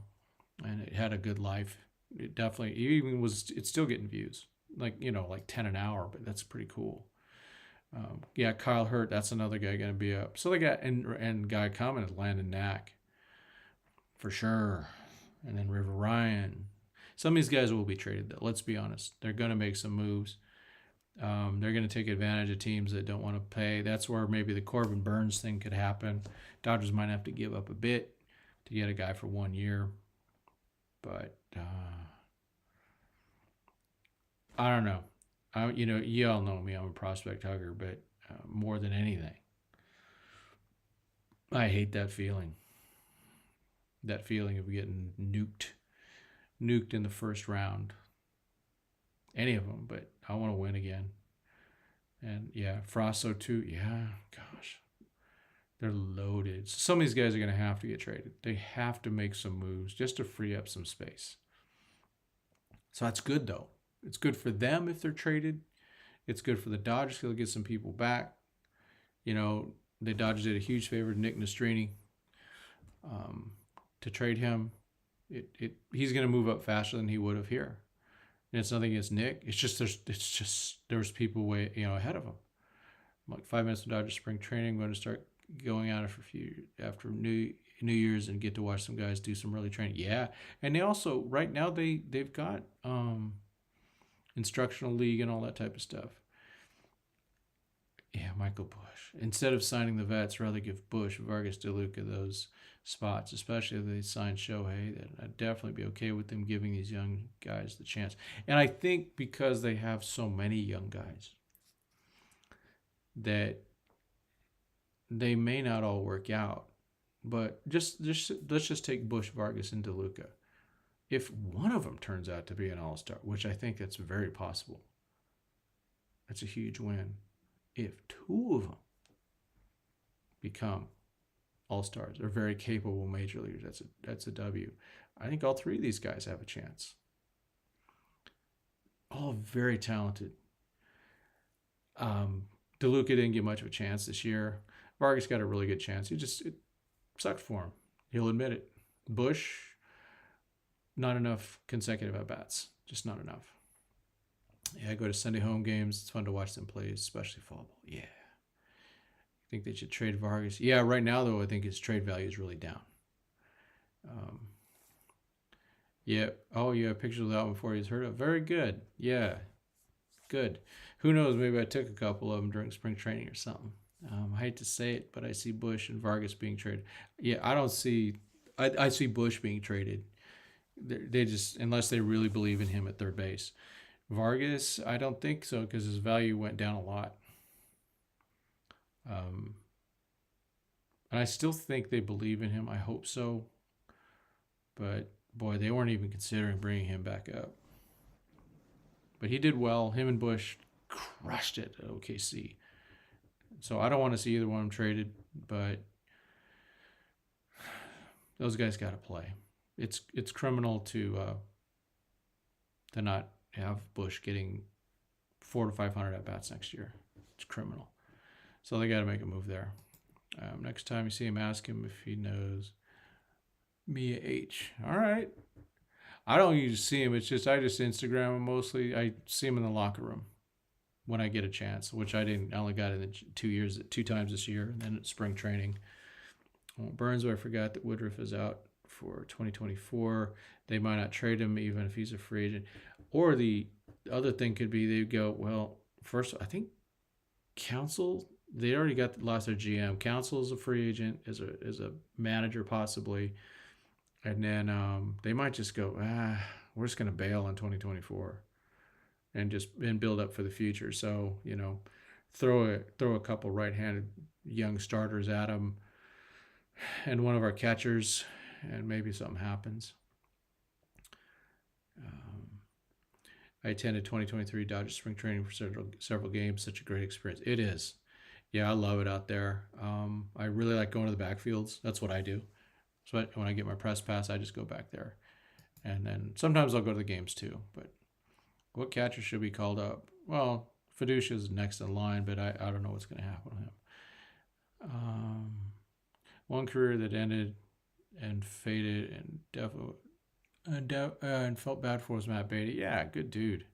S1: and it had a good life. It definitely, it's still getting views, like 10 an hour, but that's pretty cool. Kyle Hurt, that's another guy going to be up. So they got, and guy commented, Landon Knack, for sure. And then River Ryan. Some of these guys will be traded, though. Let's be honest. They're going to make some moves. They're going to take advantage of teams that don't want to pay. That's where maybe the Corbin Burns thing could happen. Dodgers might have to give up a bit to get a guy for 1 year. But I don't know. You all know me. I'm a prospect hugger, but more than anything, I hate that feeling. That feeling of getting nuked in the first round. Any of them, but I want to win again. And Frasso too. Yeah, gosh, they're loaded. So some of these guys are going to have to get traded. They have to make some moves just to free up some space. So that's good, though. It's good for them if they're traded. It's good for the Dodgers. They'll get some people back. The Dodgers did a huge favor to Nick Nastrini to trade him. He's going to move up faster than he would have here. And it's nothing against Nick. It's just there's people way ahead of him. I'm like 5 minutes of Dodgers spring training. I'm going to start going out after New Year's and get to watch some guys do some early training. Yeah, and they also right now they've got instructional league and all that type of stuff. Yeah, Michael Bush. Instead of signing the vets, rather give Bush, Vargas, DeLuca those spots, especially if they sign Shohei. Then I'd definitely be okay with them giving these young guys the chance. And I think because they have so many young guys that they may not all work out. But let's just take Bush, Vargas, and DeLuca. If one of them turns out to be an all-star, which I think that's very possible, that's a huge win. If two of them become all-stars or very capable major leaguers, that's a W. I think all three of these guys have a chance. All very talented. DeLuca didn't get much of a chance this year. Vargas got a really good chance. It sucked for him. He'll admit it. Bush, not enough consecutive at-bats. Just not enough. Yeah, I go to Sunday home games. It's fun to watch them play, especially fall ball. Yeah. I think they should trade Vargas. Yeah, right now, though, I think his trade value is really down. Yeah. Oh, yeah, pictures of that one before he's heard of. Very good. Yeah. Good. Who knows? Maybe I took a couple of them during spring training or something. I hate to say it, but I see Bush and Vargas being traded. Yeah, I don't see I see Bush being traded. They just, unless they really believe in him at third base. Vargas, I don't think so because his value went down a lot. And I still think they believe in him. I hope so. But boy, they weren't even considering bringing him back up. But he did well. Him and Bush crushed it at OKC. So I don't want to see either one of them traded, but those guys got to play. It's criminal to not have Bush getting 400 to 500 at bats next year. It's criminal. So they got to make a move there. Next time you see him, ask him if he knows Mia H. All right. I don't usually see him. It's just I just Instagram him mostly. I see him in the locker room when I get a chance, which I didn't. I only got it in 2 times this year, and then at spring training. Burns, I forgot that Woodruff is out for 2024. They might not trade him even if he's a free agent. Or the other thing could be they go, well, first, I think Counsell, they already lost their GM. Counsell is a free agent, is a manager possibly. And then they might just go, we're just going to bail in 2024 and build up for the future. So, throw a couple right-handed young starters at him and one of our catchers, and maybe something happens. I attended 2023 Dodgers spring training for several games. Such a great experience. It is. Yeah, I love it out there. I really like going to the backfields. That's what I do. So when I get my press pass, I just go back there. And then sometimes I'll go to the games too. But what catcher should be called up? Well, Fiducia's next in line, but I don't know what's going to happen with him. One career that ended and faded and felt bad for was Matt Beatty. Yeah, good dude.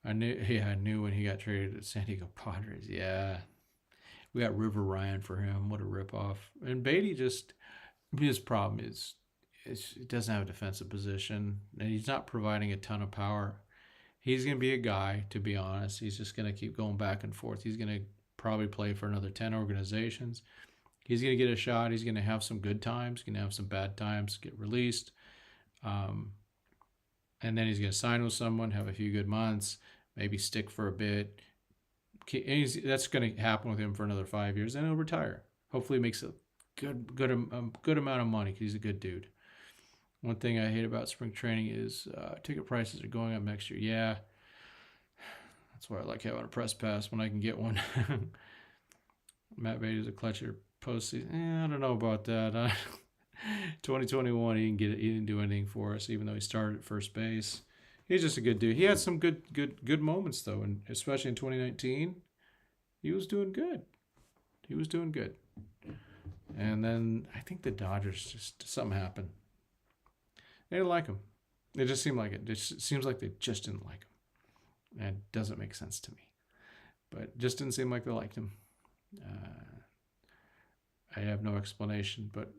S1: I knew when he got traded to San Diego Padres. Yeah. We got River Ryan for him. What a ripoff. And Beatty his problem is he doesn't have a defensive position, and he's not providing a ton of power. He's going to be a guy, to be honest. He's just going to keep going back and forth. He's going to probably play for another 10 organizations. He's going to get a shot. He's going to have some good times. He's going to have some bad times, get released. And then he's going to sign with someone, have a few good months, maybe stick for a bit. That's going to happen with him for another 5 years. Then he'll retire. Hopefully he makes a good amount of money because he's a good dude. One thing I hate about spring training is ticket prices are going up next year. Yeah, that's why I like having a press pass when I can get one. Matt Beatty's a clutcher postseason. I don't know about that. 2021, he didn't do anything for us, even though he started at first base. He's just a good dude. He had some good moments though, and especially in 2019, he was doing good. And then I think the Dodgers just something happened. They didn't like him. It just seemed like it. It seems like they just didn't like him. And it doesn't make sense to me. But it just didn't seem like they liked him. I have no explanation, but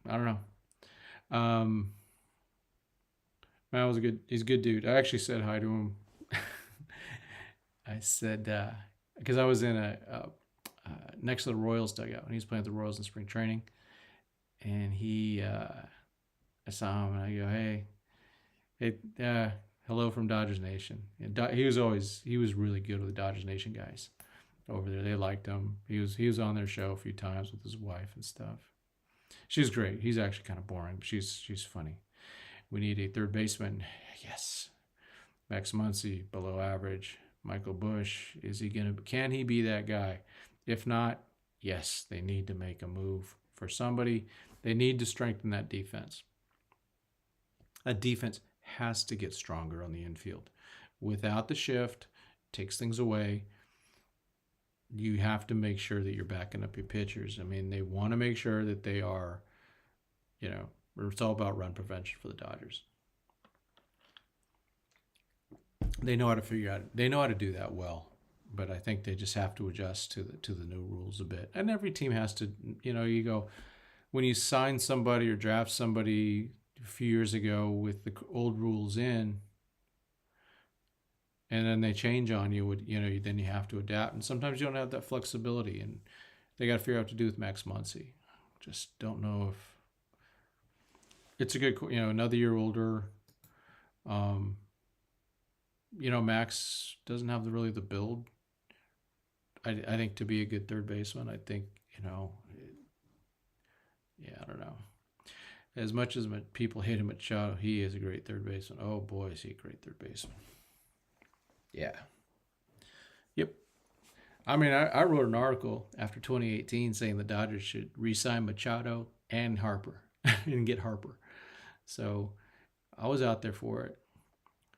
S1: I don't know. Man, he's a good dude. I actually said hi to him. I said, because I was in next to the Royals dugout, and he's playing with the Royals in spring training. And I saw him, and I go, hey, hello from Dodgers Nation. And he was really good with the Dodgers Nation guys over there. They liked him. He was on their show a few times with his wife and stuff. She's great. He's actually kind of boring, but she's funny. We need a third baseman. Yes. Max Muncy, below average. Michael Bush, can he be that guy? If not, yes, they need to make a move for somebody. They need to strengthen that defense. That defense has to get stronger on the infield. Without the shift, takes things away. You have to make sure that you're backing up your pitchers. I mean, they want to make sure that they are, it's all about run prevention for the Dodgers. They know how to figure out. They know how to do that well, but I think they just have to adjust to the new rules a bit. And every team has to. You go when you sign somebody or draft somebody a few years ago with the old rules in, and then they change on you. Then you have to adapt, and sometimes you don't have that flexibility. And they got to figure out what to do with Max Muncy. Just don't know if it's a good, another year older. Um, Max doesn't have really the build. I think to be a good third baseman. I think, I don't know. As much as people hate him at Machado, he is a great third baseman. Oh boy, is he a great third baseman. Yeah. Yep. I mean, I wrote an article after 2018 saying the Dodgers should re-sign Machado and Harper and get Harper. So I was out there for it.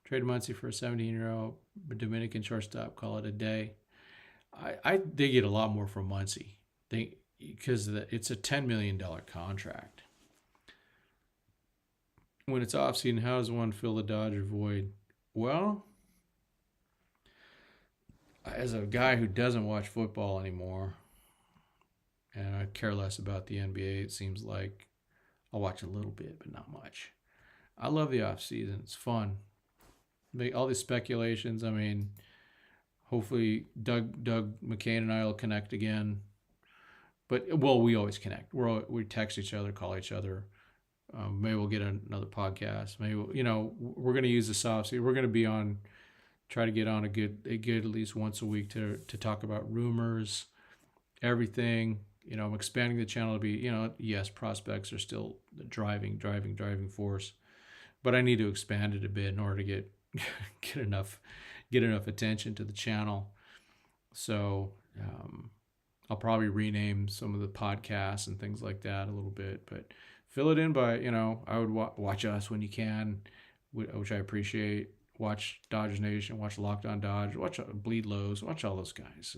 S1: Traded Muncy for a 17-year-old Dominican shortstop. Call it a day. They get a lot more from Muncy because it's a $10 million contract. When it's off-season, how does one fill the Dodger void? Well, as a guy who doesn't watch football anymore, and I care less about the NBA, it seems like I'll watch a little bit, but not much. I love the off-season. It's fun. All these speculations. I mean, hopefully Doug McCain and I will connect again. But, we always connect. We text each other, call each other. Maybe we'll get another podcast. Maybe we're going to use the soft seat. We're going to try to get on a good at least once a week to talk about rumors, everything. I'm expanding the channel to be, yes, prospects are still the driving force, but I need to expand it a bit in order to get enough attention to the channel. So I'll probably rename some of the podcasts and things like that a little bit, but fill it in by, I would watch us when you can, which I appreciate. Watch Dodgers Nation, watch Locked On Dodge, watch Bleed Lows, watch all those guys.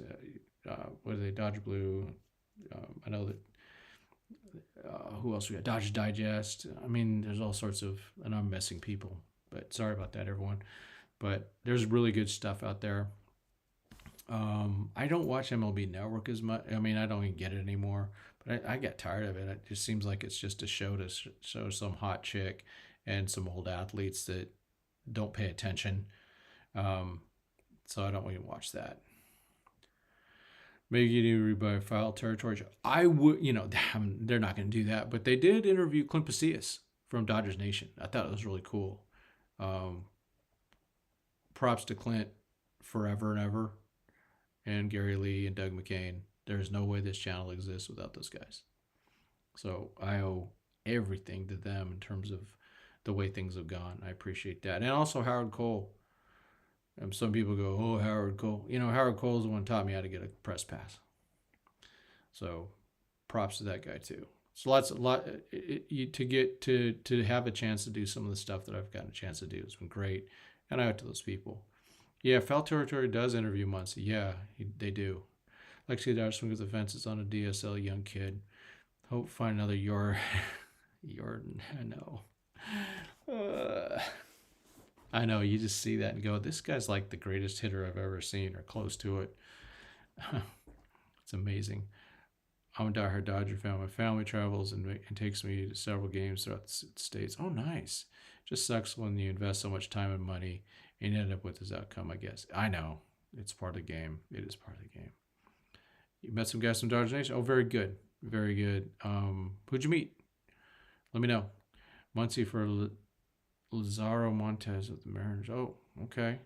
S1: What are they? Dodger Blue. I know that. Who else we got? Dodgers Digest. I mean, there's all sorts of, and I'm missing people, but sorry about that, everyone. But there's really good stuff out there. I don't watch MLB Network as much. I mean, I don't even get it anymore. But I get tired of it. It just seems like it's just a show to show some hot chick and some old athletes that don't pay attention. So I don't even watch that. Maybe you need to read file territory. I would, they're not going to do that. But they did interview Clint Pasillas from Dodgers Nation. I thought it was really cool. Props to Clint forever and ever, and Gary Lee and Doug McCain. There's no way this channel exists without those guys. So I owe everything to them in terms of the way things have gone. I appreciate that. And also Howard Cole. Some people go, oh, Howard Cole. Howard Cole is the one who taught me how to get a press pass. So props to that guy too. So to have a chance to do some of the stuff that I've gotten a chance to do has been great. And I owe it to those people. Yeah, Foul Territory does interview Muncy. Yeah, they do. Lexi Dodge swings the fences on a DSL young kid. Hope find another Jordan. I know, you just see that and go, this guy's like the greatest hitter I've ever seen or close to it. It's amazing. I'm a diehard Dodger fan. My family travels and takes me to several games throughout the states. Oh, nice. Just sucks when you invest so much time and money and end up with this outcome, I guess. I know. It's part of the game. It is part of the game. You met some guys from Dodgers Nation? Oh, very good. Very good. Who'd you meet? Let me know. Muncy for Lazaro Montez of the Mariners. Oh, okay.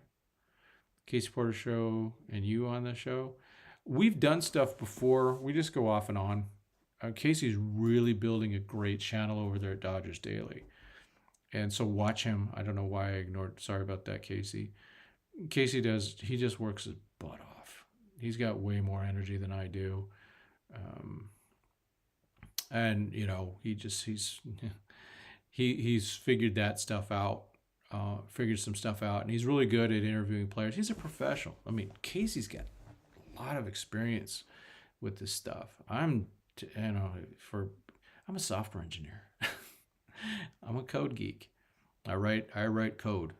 S1: Casey Porter show and you on the show. We've done stuff before. We just go off and on. Casey's really building a great channel over there at Dodgers Daily. And so watch him. I don't know why I ignored. Sorry about that, Casey. Casey he just works his butt off. He's got way more energy than I do. And he's figured that stuff out, figured some stuff out, and he's really good at interviewing players. He's a professional. I mean, Casey's got a lot of experience with this stuff. I'm a software engineer. I'm a code geek. I write code.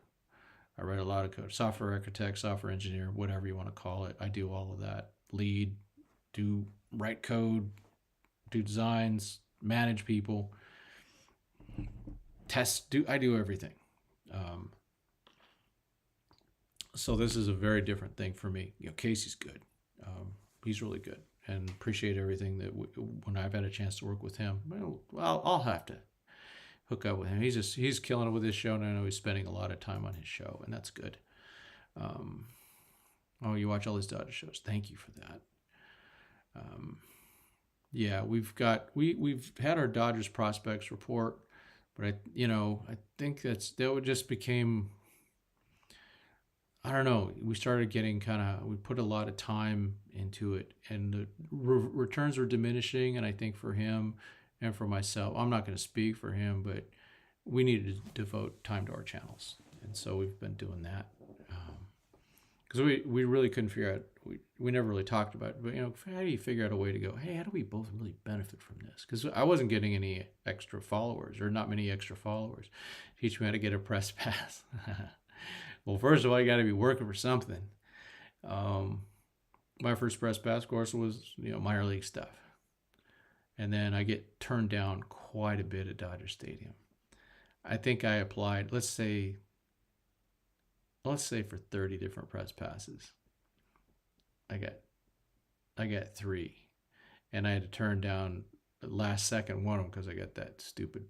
S1: I write a lot of code. Software architect, software engineer, whatever you want to call it. I do all of that. Lead, write code, do designs, manage people, test. I do everything. So this is a very different thing for me. Casey's good. He's really good, and appreciate everything that when I've had a chance to work with him. Well, I'll have to hook up with him. He's killing it with his show, and I know he's spending a lot of time on his show, and that's good. Oh, you watch all these Dodger shows. Thank you for that. Yeah, we've had our Dodgers prospects report, but I think that just became, I don't know. We started getting we put a lot of time into it, and the returns were diminishing. And I think for him and for myself, I'm not going to speak for him, but we needed to devote time to our channels, and so we've been doing that. Because we really couldn't figure out, we never really talked about it, but how do you figure out a way to go, hey, how do we both really benefit from this? Because I wasn't getting any extra followers, or not many extra followers. Teach me how to get a press pass. Well, first of all, you got to be working for something. My first press pass course was minor league stuff, and then I get turned down quite a bit at Dodger Stadium. I think I applied, let's say for 30 different press passes. I got 3, and I had to turn down the last second one of them because I got that stupid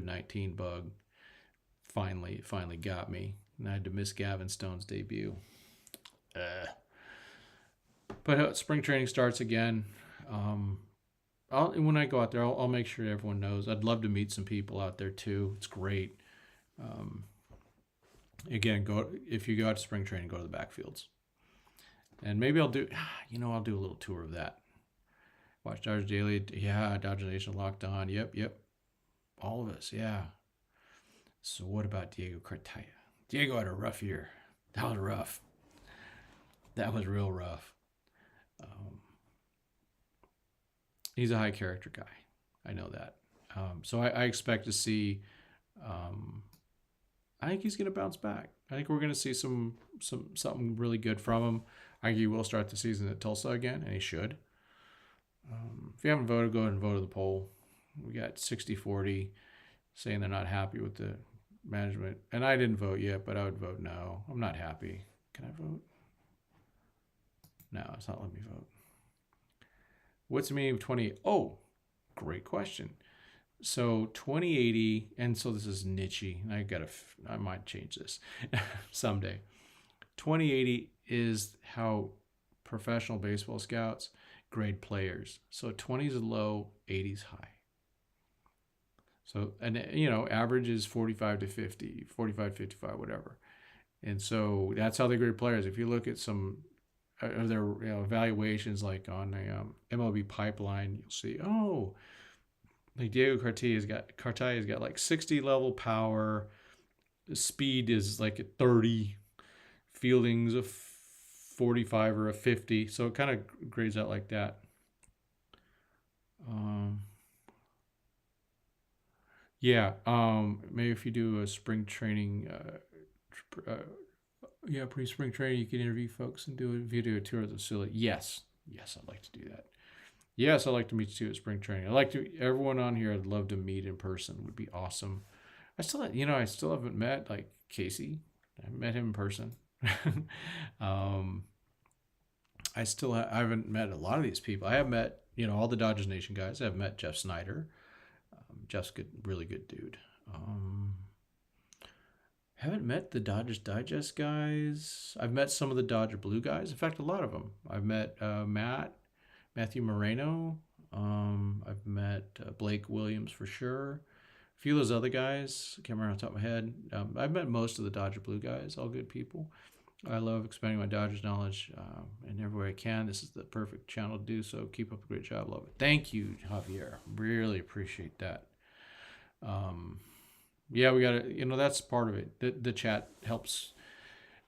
S1: 19 bug. Finally got me, and I had to miss Gavin Stone's debut. But spring training starts again. When I go out there, I'll make sure everyone knows. I'd love to meet some people out there too. It's great. Again, if you go out to spring training, go to the backfields, and maybe I'll do a little tour of that. Watch Dodgers Daily, yeah. Dodger Nation Locked On, yep. All of us, yeah. So what about Diego Cartaya? Diego had a rough year. That was rough. That was real rough. He's a high character guy. I know that. So I expect to see. I think he's going to bounce back. I think we're going to see something really good from him. I think he will start the season at Tulsa again, and he should. If you haven't voted, go ahead and vote at the poll. We got 60-40 saying they're not happy with the management. And I didn't vote yet, but I would vote no. I'm not happy. Can I vote? No, it's not letting me vote. What's the meaning of 20? Oh, great question. So 2080, and so this is niche-y. I might change this someday. 2080 is how professional baseball scouts grade players. So 20 is low, 80 is high. So, and average is 45 to 50, 45, 55, whatever. And so that's how they grade players. If you look at some of their evaluations, like on a MLB Pipeline, you'll see, like Diego Cartaya has got like 60 level power. The speed is like at 30. Fielding's a 45 or a 50. So it kind of grades out like that. Maybe if you do a spring training, pre-spring training, you can interview folks and do a video tour of the facility. Yes, I'd like to do that. Yes, I'd like to meet you at spring training. Everyone on here I'd love to meet in person. Would be awesome. I still haven't met like Casey. I haven't met him in person. I haven't met a lot of these people. I have met, all the Dodgers Nation guys. I've met Jeff Snyder. Jeff's good, really good dude. Haven't met the Dodgers Digest guys. I've met some of the Dodger Blue guys. In fact, a lot of them. I've met Matthew Moreno. I've met Blake Williams for sure. A few of those other guys, I can't remember off the top of my head. I've met most of the Dodger Blue guys, all good people. I love expanding my Dodgers knowledge in every way I can. This is the perfect channel to do so. Keep up the great job. Love it. Thank you, Javier. Really appreciate that. We got to, that's part of it. The chat helps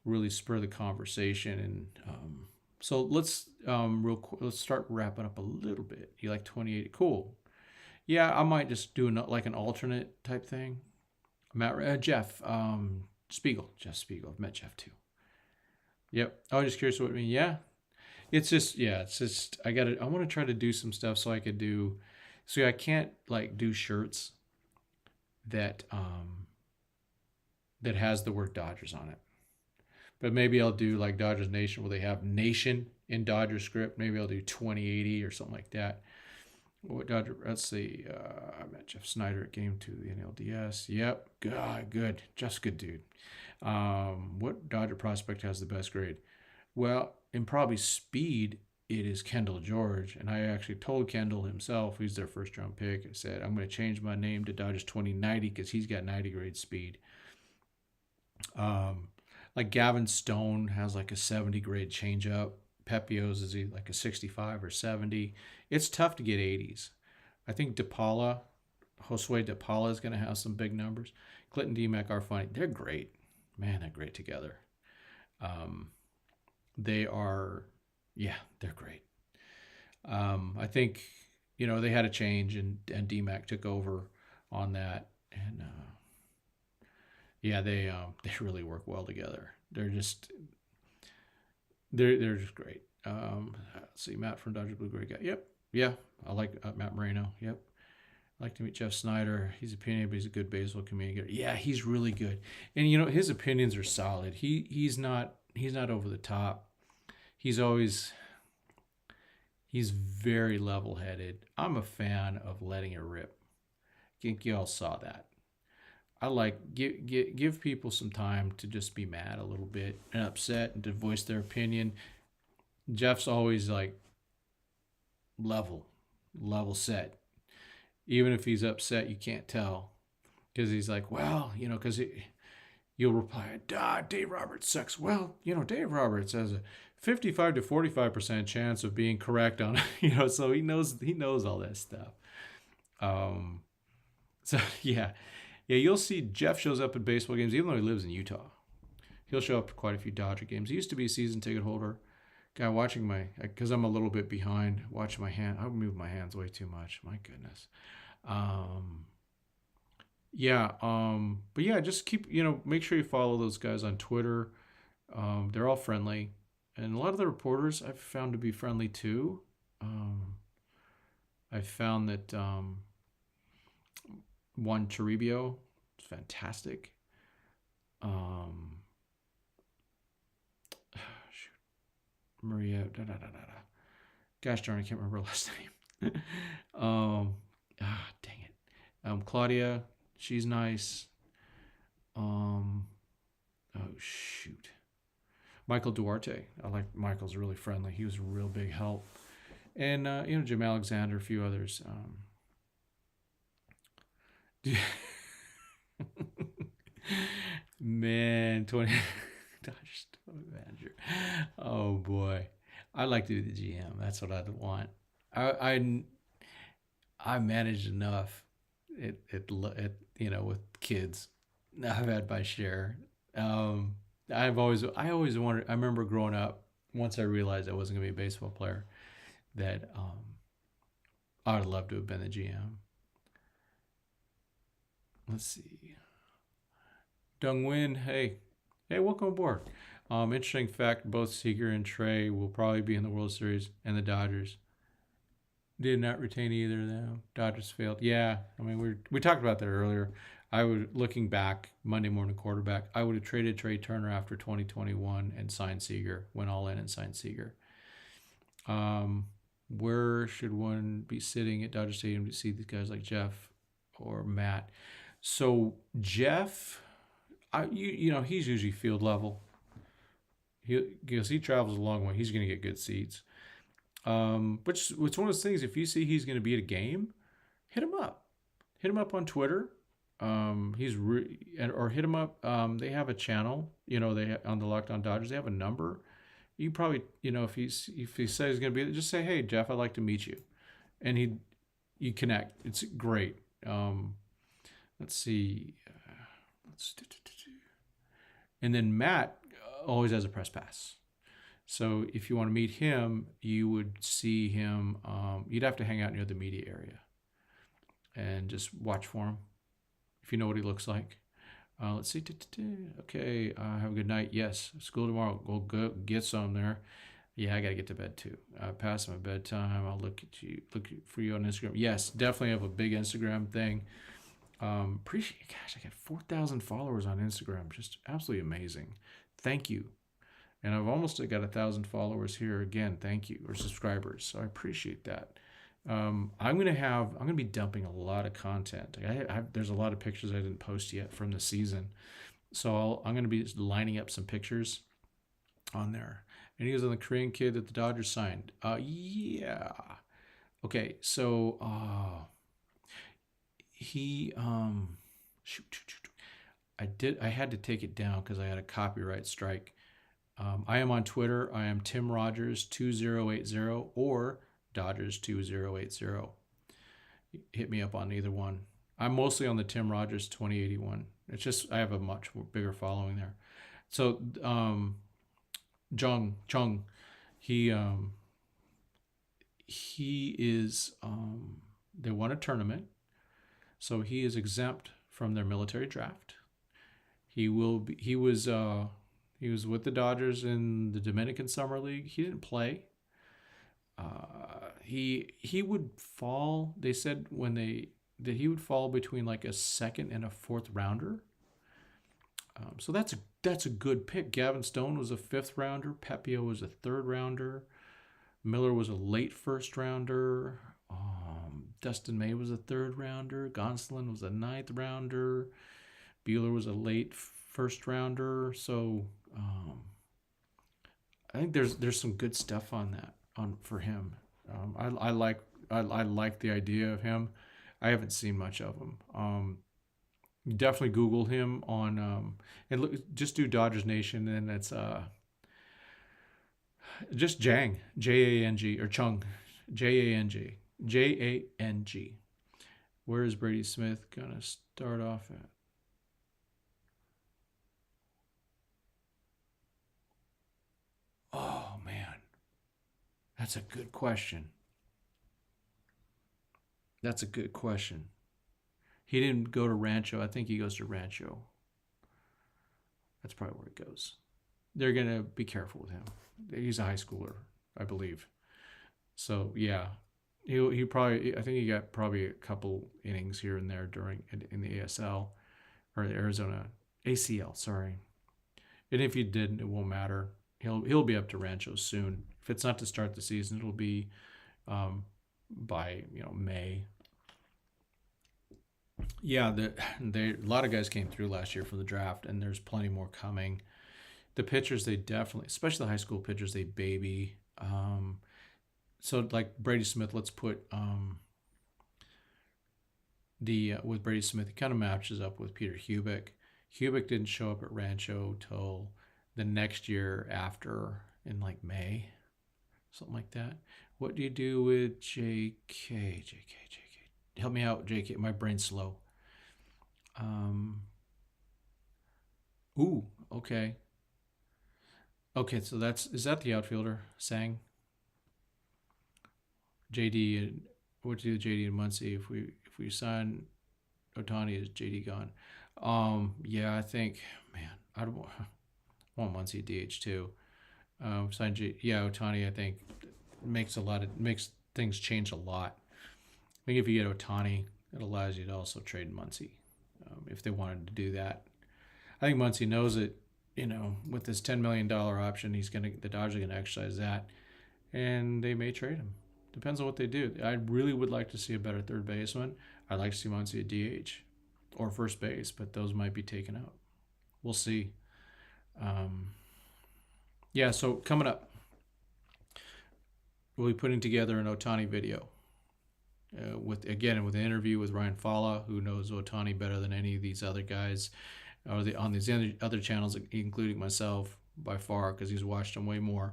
S1: really spur the conversation. And so let's let's start wrapping up a little bit. You like 28? Cool. Yeah, I might just do like an alternate type thing. Jeff Spiegel. Jeff Spiegel. I've met Jeff too. Yep. I was just curious what it means. Yeah. It's just I want to try to do some stuff so I could do. So I can't like do shirts that has the word Dodgers on it. But maybe I'll do like Dodgers Nation where they have Nation in Dodger script. Maybe I'll do 2080 or something like that. What Dodger? Let's see. I met Jeff Snyder at Game 2 of the NLDS. Yep. God, good. Just good dude. What Dodger prospect has the best grade? Well, in probably speed, it is Kendall George. And I actually told Kendall himself, he's their first round pick, I said, I'm going to change my name to Dodgers 2090 because he's got 90 grade speed. Like Gavin Stone has like a 70 grade changeup. Pepio's is like a 65 or 70. It's tough to get 80s. I think Josue DePaula is going to have some big numbers. Clayton DMAC are funny. They're great. Man, they're great together. They're great. I think, they had a change and DMAC took over on that. And they really work well together. They're just great. Let's see, Matt from Dodger Blue, great guy. Yep. Yeah, I like Matt Moreno. Yep. I like to meet Jeff Snyder. He's opinionated, but he's a good baseball communicator. Yeah, he's really good. And his opinions are solid. He's not over the top. He's very level-headed. I'm a fan of letting it rip. I think y'all saw that. I like give people some time to just be mad a little bit and upset and to voice their opinion. Jeff's always like level set. Even if he's upset, you can't tell because he's like, well, because you'll reply, Dave Roberts sucks. Well, Dave Roberts has a 55 to 45% chance of being correct on, so he knows all that stuff. So yeah, you'll see Jeff shows up at baseball games, even though he lives in Utah. He'll show up to quite a few Dodger games. He used to be a season ticket holder. Guy watching because I'm a little bit behind, watching my hand. I move my hands way too much. My goodness. But yeah, just keep, make sure you follow those guys on Twitter. They're all friendly. And a lot of the reporters I've found to be friendly too. I've found that Juan Toribio is fantastic. Maria, gosh darn, I can't remember her last name. Dang it. Claudia, she's nice. Michael Duarte. I like Michael's really friendly. He was a real big help. And Jim Alexander, a few others. Man, Dodgers manager. Oh boy, I'd like to do the GM. That's what I'd want. I managed enough with kids. I've had my share. I always wondered. I remember growing up. Once I realized I wasn't going to be a baseball player, that I would love to have been the GM. Let's see. Dong Win, hey, welcome aboard. Interesting fact, both Seager and Trey will probably be in the World Series, and the Dodgers did not retain either of them. Dodgers failed. Yeah, I mean, we talked about that earlier. Looking back, Monday morning quarterback, I would have traded Trey Turner after 2021 and signed Seager, went all in and signed Seager. Where should one be sitting at Dodger Stadium to see these guys like Jeff or Matt? So Jeff, he's usually field level. Because he travels a long way, he's going to get good seats. But it's one of those things. If you see he's going to be at a game, hit him up. Hit him up on Twitter. Or hit him up. They have a channel. They on the Locked On Dodgers. They have a number. You probably, if he says he's going to be there, just say, hey Jeff, I'd like to meet you, and you connect. It's great. Let's see. And then Matt always has a press pass. So if you want to meet him, you would see him. You'd have to hang out near the media area and just watch for him if you know what he looks like. Let's see. Okay, have a good night. Yes, school tomorrow. Go get some there. Yeah, I got to get to bed too. Past my bedtime. I'll look for you on Instagram. Yes, definitely have a big Instagram thing. Appreciate it. Gosh, I got 4,000 followers on Instagram. Just absolutely amazing. Thank you. And I've almost got 1,000 followers here again. Thank you, or subscribers. So I appreciate that. I'm gonna be dumping a lot of content. There's a lot of pictures I didn't post yet from the season, so I'm gonna be lining up some pictures on there. And he was on the Korean kid that the Dodgers signed. Yeah. Okay, so he shoot. I had to take it down because I had a copyright strike. I am on Twitter. I am Tim Rogers 2080 or Dodgers 2080. Hit me up on either one. I'm mostly on the Tim Rogers 2081. It's just I have a much bigger following there. So Chung, he is they won a tournament, so he is exempt from their military draft. He was with the Dodgers in the Dominican Summer League. He didn't play. He would fall. They said that he would fall between like a second and a fourth rounder. So that's a good pick. Gavin Stone was a fifth rounder. Pepio was a third rounder. Miller was a late first rounder. Dustin May was a third rounder. Gonsolin was a ninth rounder. Buehler was a late first rounder. So I think there's some good stuff on for him. I like the idea of him. I haven't seen much of him. Definitely Google him on and look, just do Dodgers Nation, and it's just Jang, Jang, or Chung, Jang, Jang. Where is Brady Smith gonna start off at? Oh man, that's a good question. That's a good question. He didn't go to Rancho. I think he goes to Rancho. That's probably where it goes. They're going to be careful with him. He's a high schooler, I believe. So, yeah. He probably, I think he got probably a couple innings here and there in the ASL or the Arizona ACL, sorry. And if he didn't, it won't matter. He'll be up to Rancho soon. If it's not to start the season, it'll be by May. Yeah, a lot of guys came through last year for the draft, and there's plenty more coming. The pitchers, they definitely, especially the high school pitchers, they baby. So like Brady Smith, let's put with Brady Smith, it kind of matches up with Peter Hubick. Hubick didn't show up at Rancho till the next year after in like May, something like that. What do you do with JK? Help me out, JK. My brain's slow. Ooh, okay. Okay, so is that the outfielder, Sang? JD, what do you do with JD and Muncy? If we sign Ohtani, is JD gone? Yeah, I think, man, I don't want Muncy DH too. Ohtani, I think makes things change a lot. I think if you get Ohtani, it allows you to also trade Muncy if they wanted to do that. I think Muncy knows it. With this $10 million option, the Dodgers are gonna exercise that, and they may trade him. Depends on what they do. I really would like to see a better third baseman. I'd like to see Muncy at DH or first base, but those might be taken out. We'll see. So coming up, we'll be putting together an Ohtani video. With an interview with Ryan Fala, who knows Ohtani better than any of these other guys, or on these other channels, including myself by far, because he's watched them way more.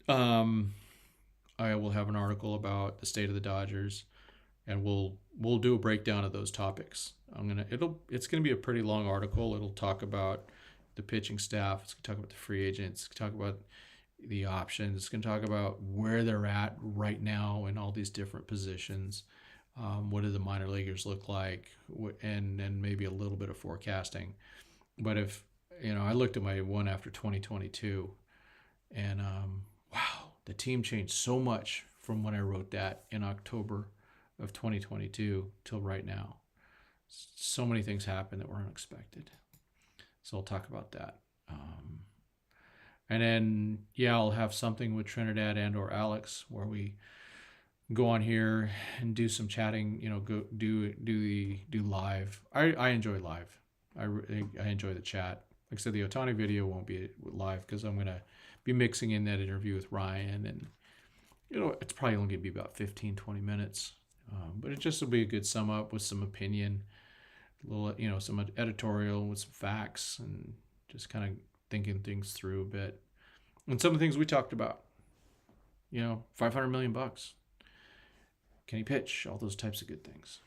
S1: I will have an article about the state of the Dodgers, and we'll do a breakdown of those topics. It's gonna be a pretty long article. It'll talk about the pitching staff. It's gonna talk about the free agents. It's gonna talk about the options. It's going to talk about where they're at right now in all these different positions. What do the minor leaguers look like, and maybe a little bit of forecasting. But if I looked at my one after 2022, and wow, the team changed so much from when I wrote that in October of 2022 till right now. So many things happened that were unexpected. So I'll talk about that. And then, I'll have something with Trinidad and or Alex where we go on here and do some chatting. Go do live. I enjoy live. I enjoy the chat. Like I said, the Otani video won't be live because I'm gonna be mixing in that interview with Ryan, and it's probably only gonna be about 15-20 minutes. But it just will be a good sum up with some opinion, a little, some editorial with some facts, and just kind of thinking things through a bit. And some of the things we talked about, $500 million. Can he pitch? All those types of good things.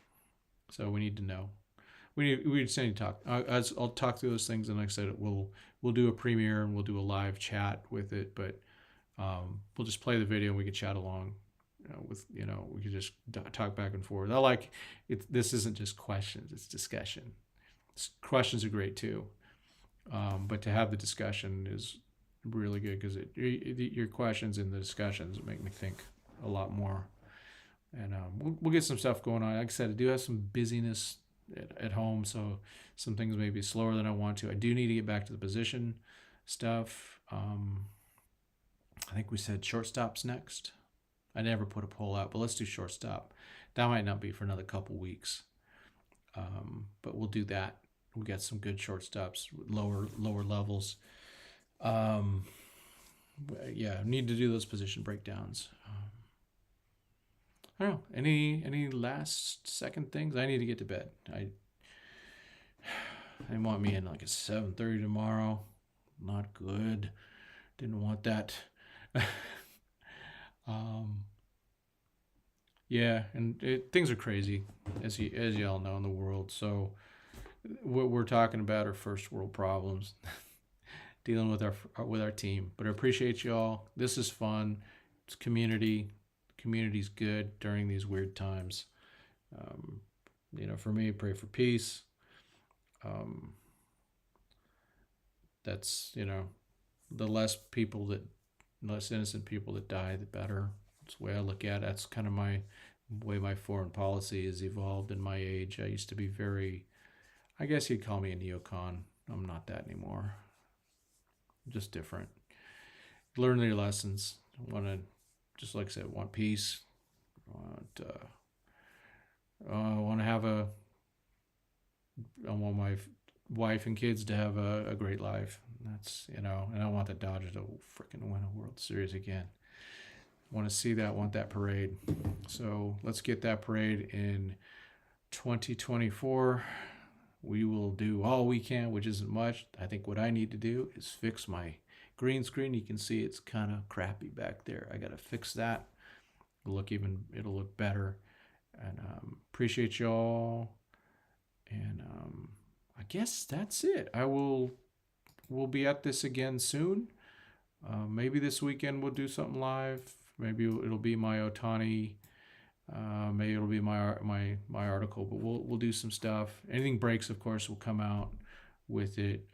S1: So we need to know. We just need to talk. I'll talk through those things, and like I said, we'll do a premiere and we'll do a live chat with it. But we'll just play the video and we can chat along. We can just talk back and forth. I like it. This isn't just questions; it's discussion. Questions are great too, but to have the discussion is really good because your questions and the discussions make me think a lot more. And we'll get some stuff going on. Like I said, I do have some busyness at home, so some things may be slower than I want to. I do need to get back to the position stuff. I think we said shortstop's next. I never put a poll out, but let's do shortstop. That might not be for another couple weeks, but we'll do that. We got some good shortstops, lower levels. Yeah, need to do those position breakdowns. I don't know. Any last second things? I need to get to bed. They want me in like at 7:30 tomorrow. Not good. Didn't want that. Yeah, and things are crazy, as you all know, in the world. So what we're talking about are first world problems, dealing with our team. But I appreciate y'all. This is fun. It's community. Community's good during these weird times. For me, pray for peace. That's the less innocent people that die, the better. That's the way I look at it. That's kind of my way my foreign policy has evolved in my age. I used to be I guess you'd call me a neocon. I'm not that anymore. I'm just different. Learn your lessons. Just like I said, want peace. I want my wife and kids to have a great life. That's, and I want the Dodgers to freaking win a World Series again. Want to see that, want that parade. So let's get that parade in 2024. We will do all we can, which isn't much. I think what I need to do is fix my green screen. You can see it's kind of crappy back there. I got to fix that. It'll look better. And appreciate y'all. And I guess that's it. We'll be at this again soon. Maybe this weekend we'll do something live. Maybe it'll be my Otani. Maybe it'll be my article. But we'll do some stuff. Anything breaks, of course, will come out with it.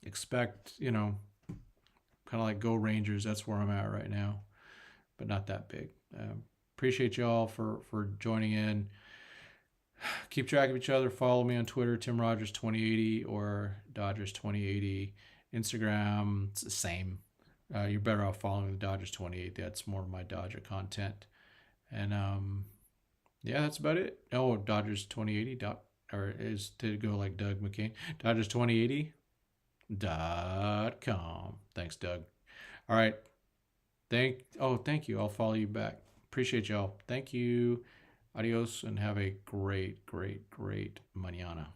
S1: Expect, kind of like Go Rangers. That's where I'm at right now, but not that big. Appreciate y'all for joining in. Keep track of each other. Follow me on Twitter, Tim Rogers 2080 or Dodgers 2080. Instagram, it's the same. You're better off following the Dodgers 28. That's more of my Dodger content. And yeah, that's about it. Oh, Dodgers 2080 or is to go like Doug McCain. Dodgers 2080.com. Thanks, Doug. All right. Thank you. I'll follow you back. Appreciate y'all. Thank you. Adios, and have a great, great, great mañana.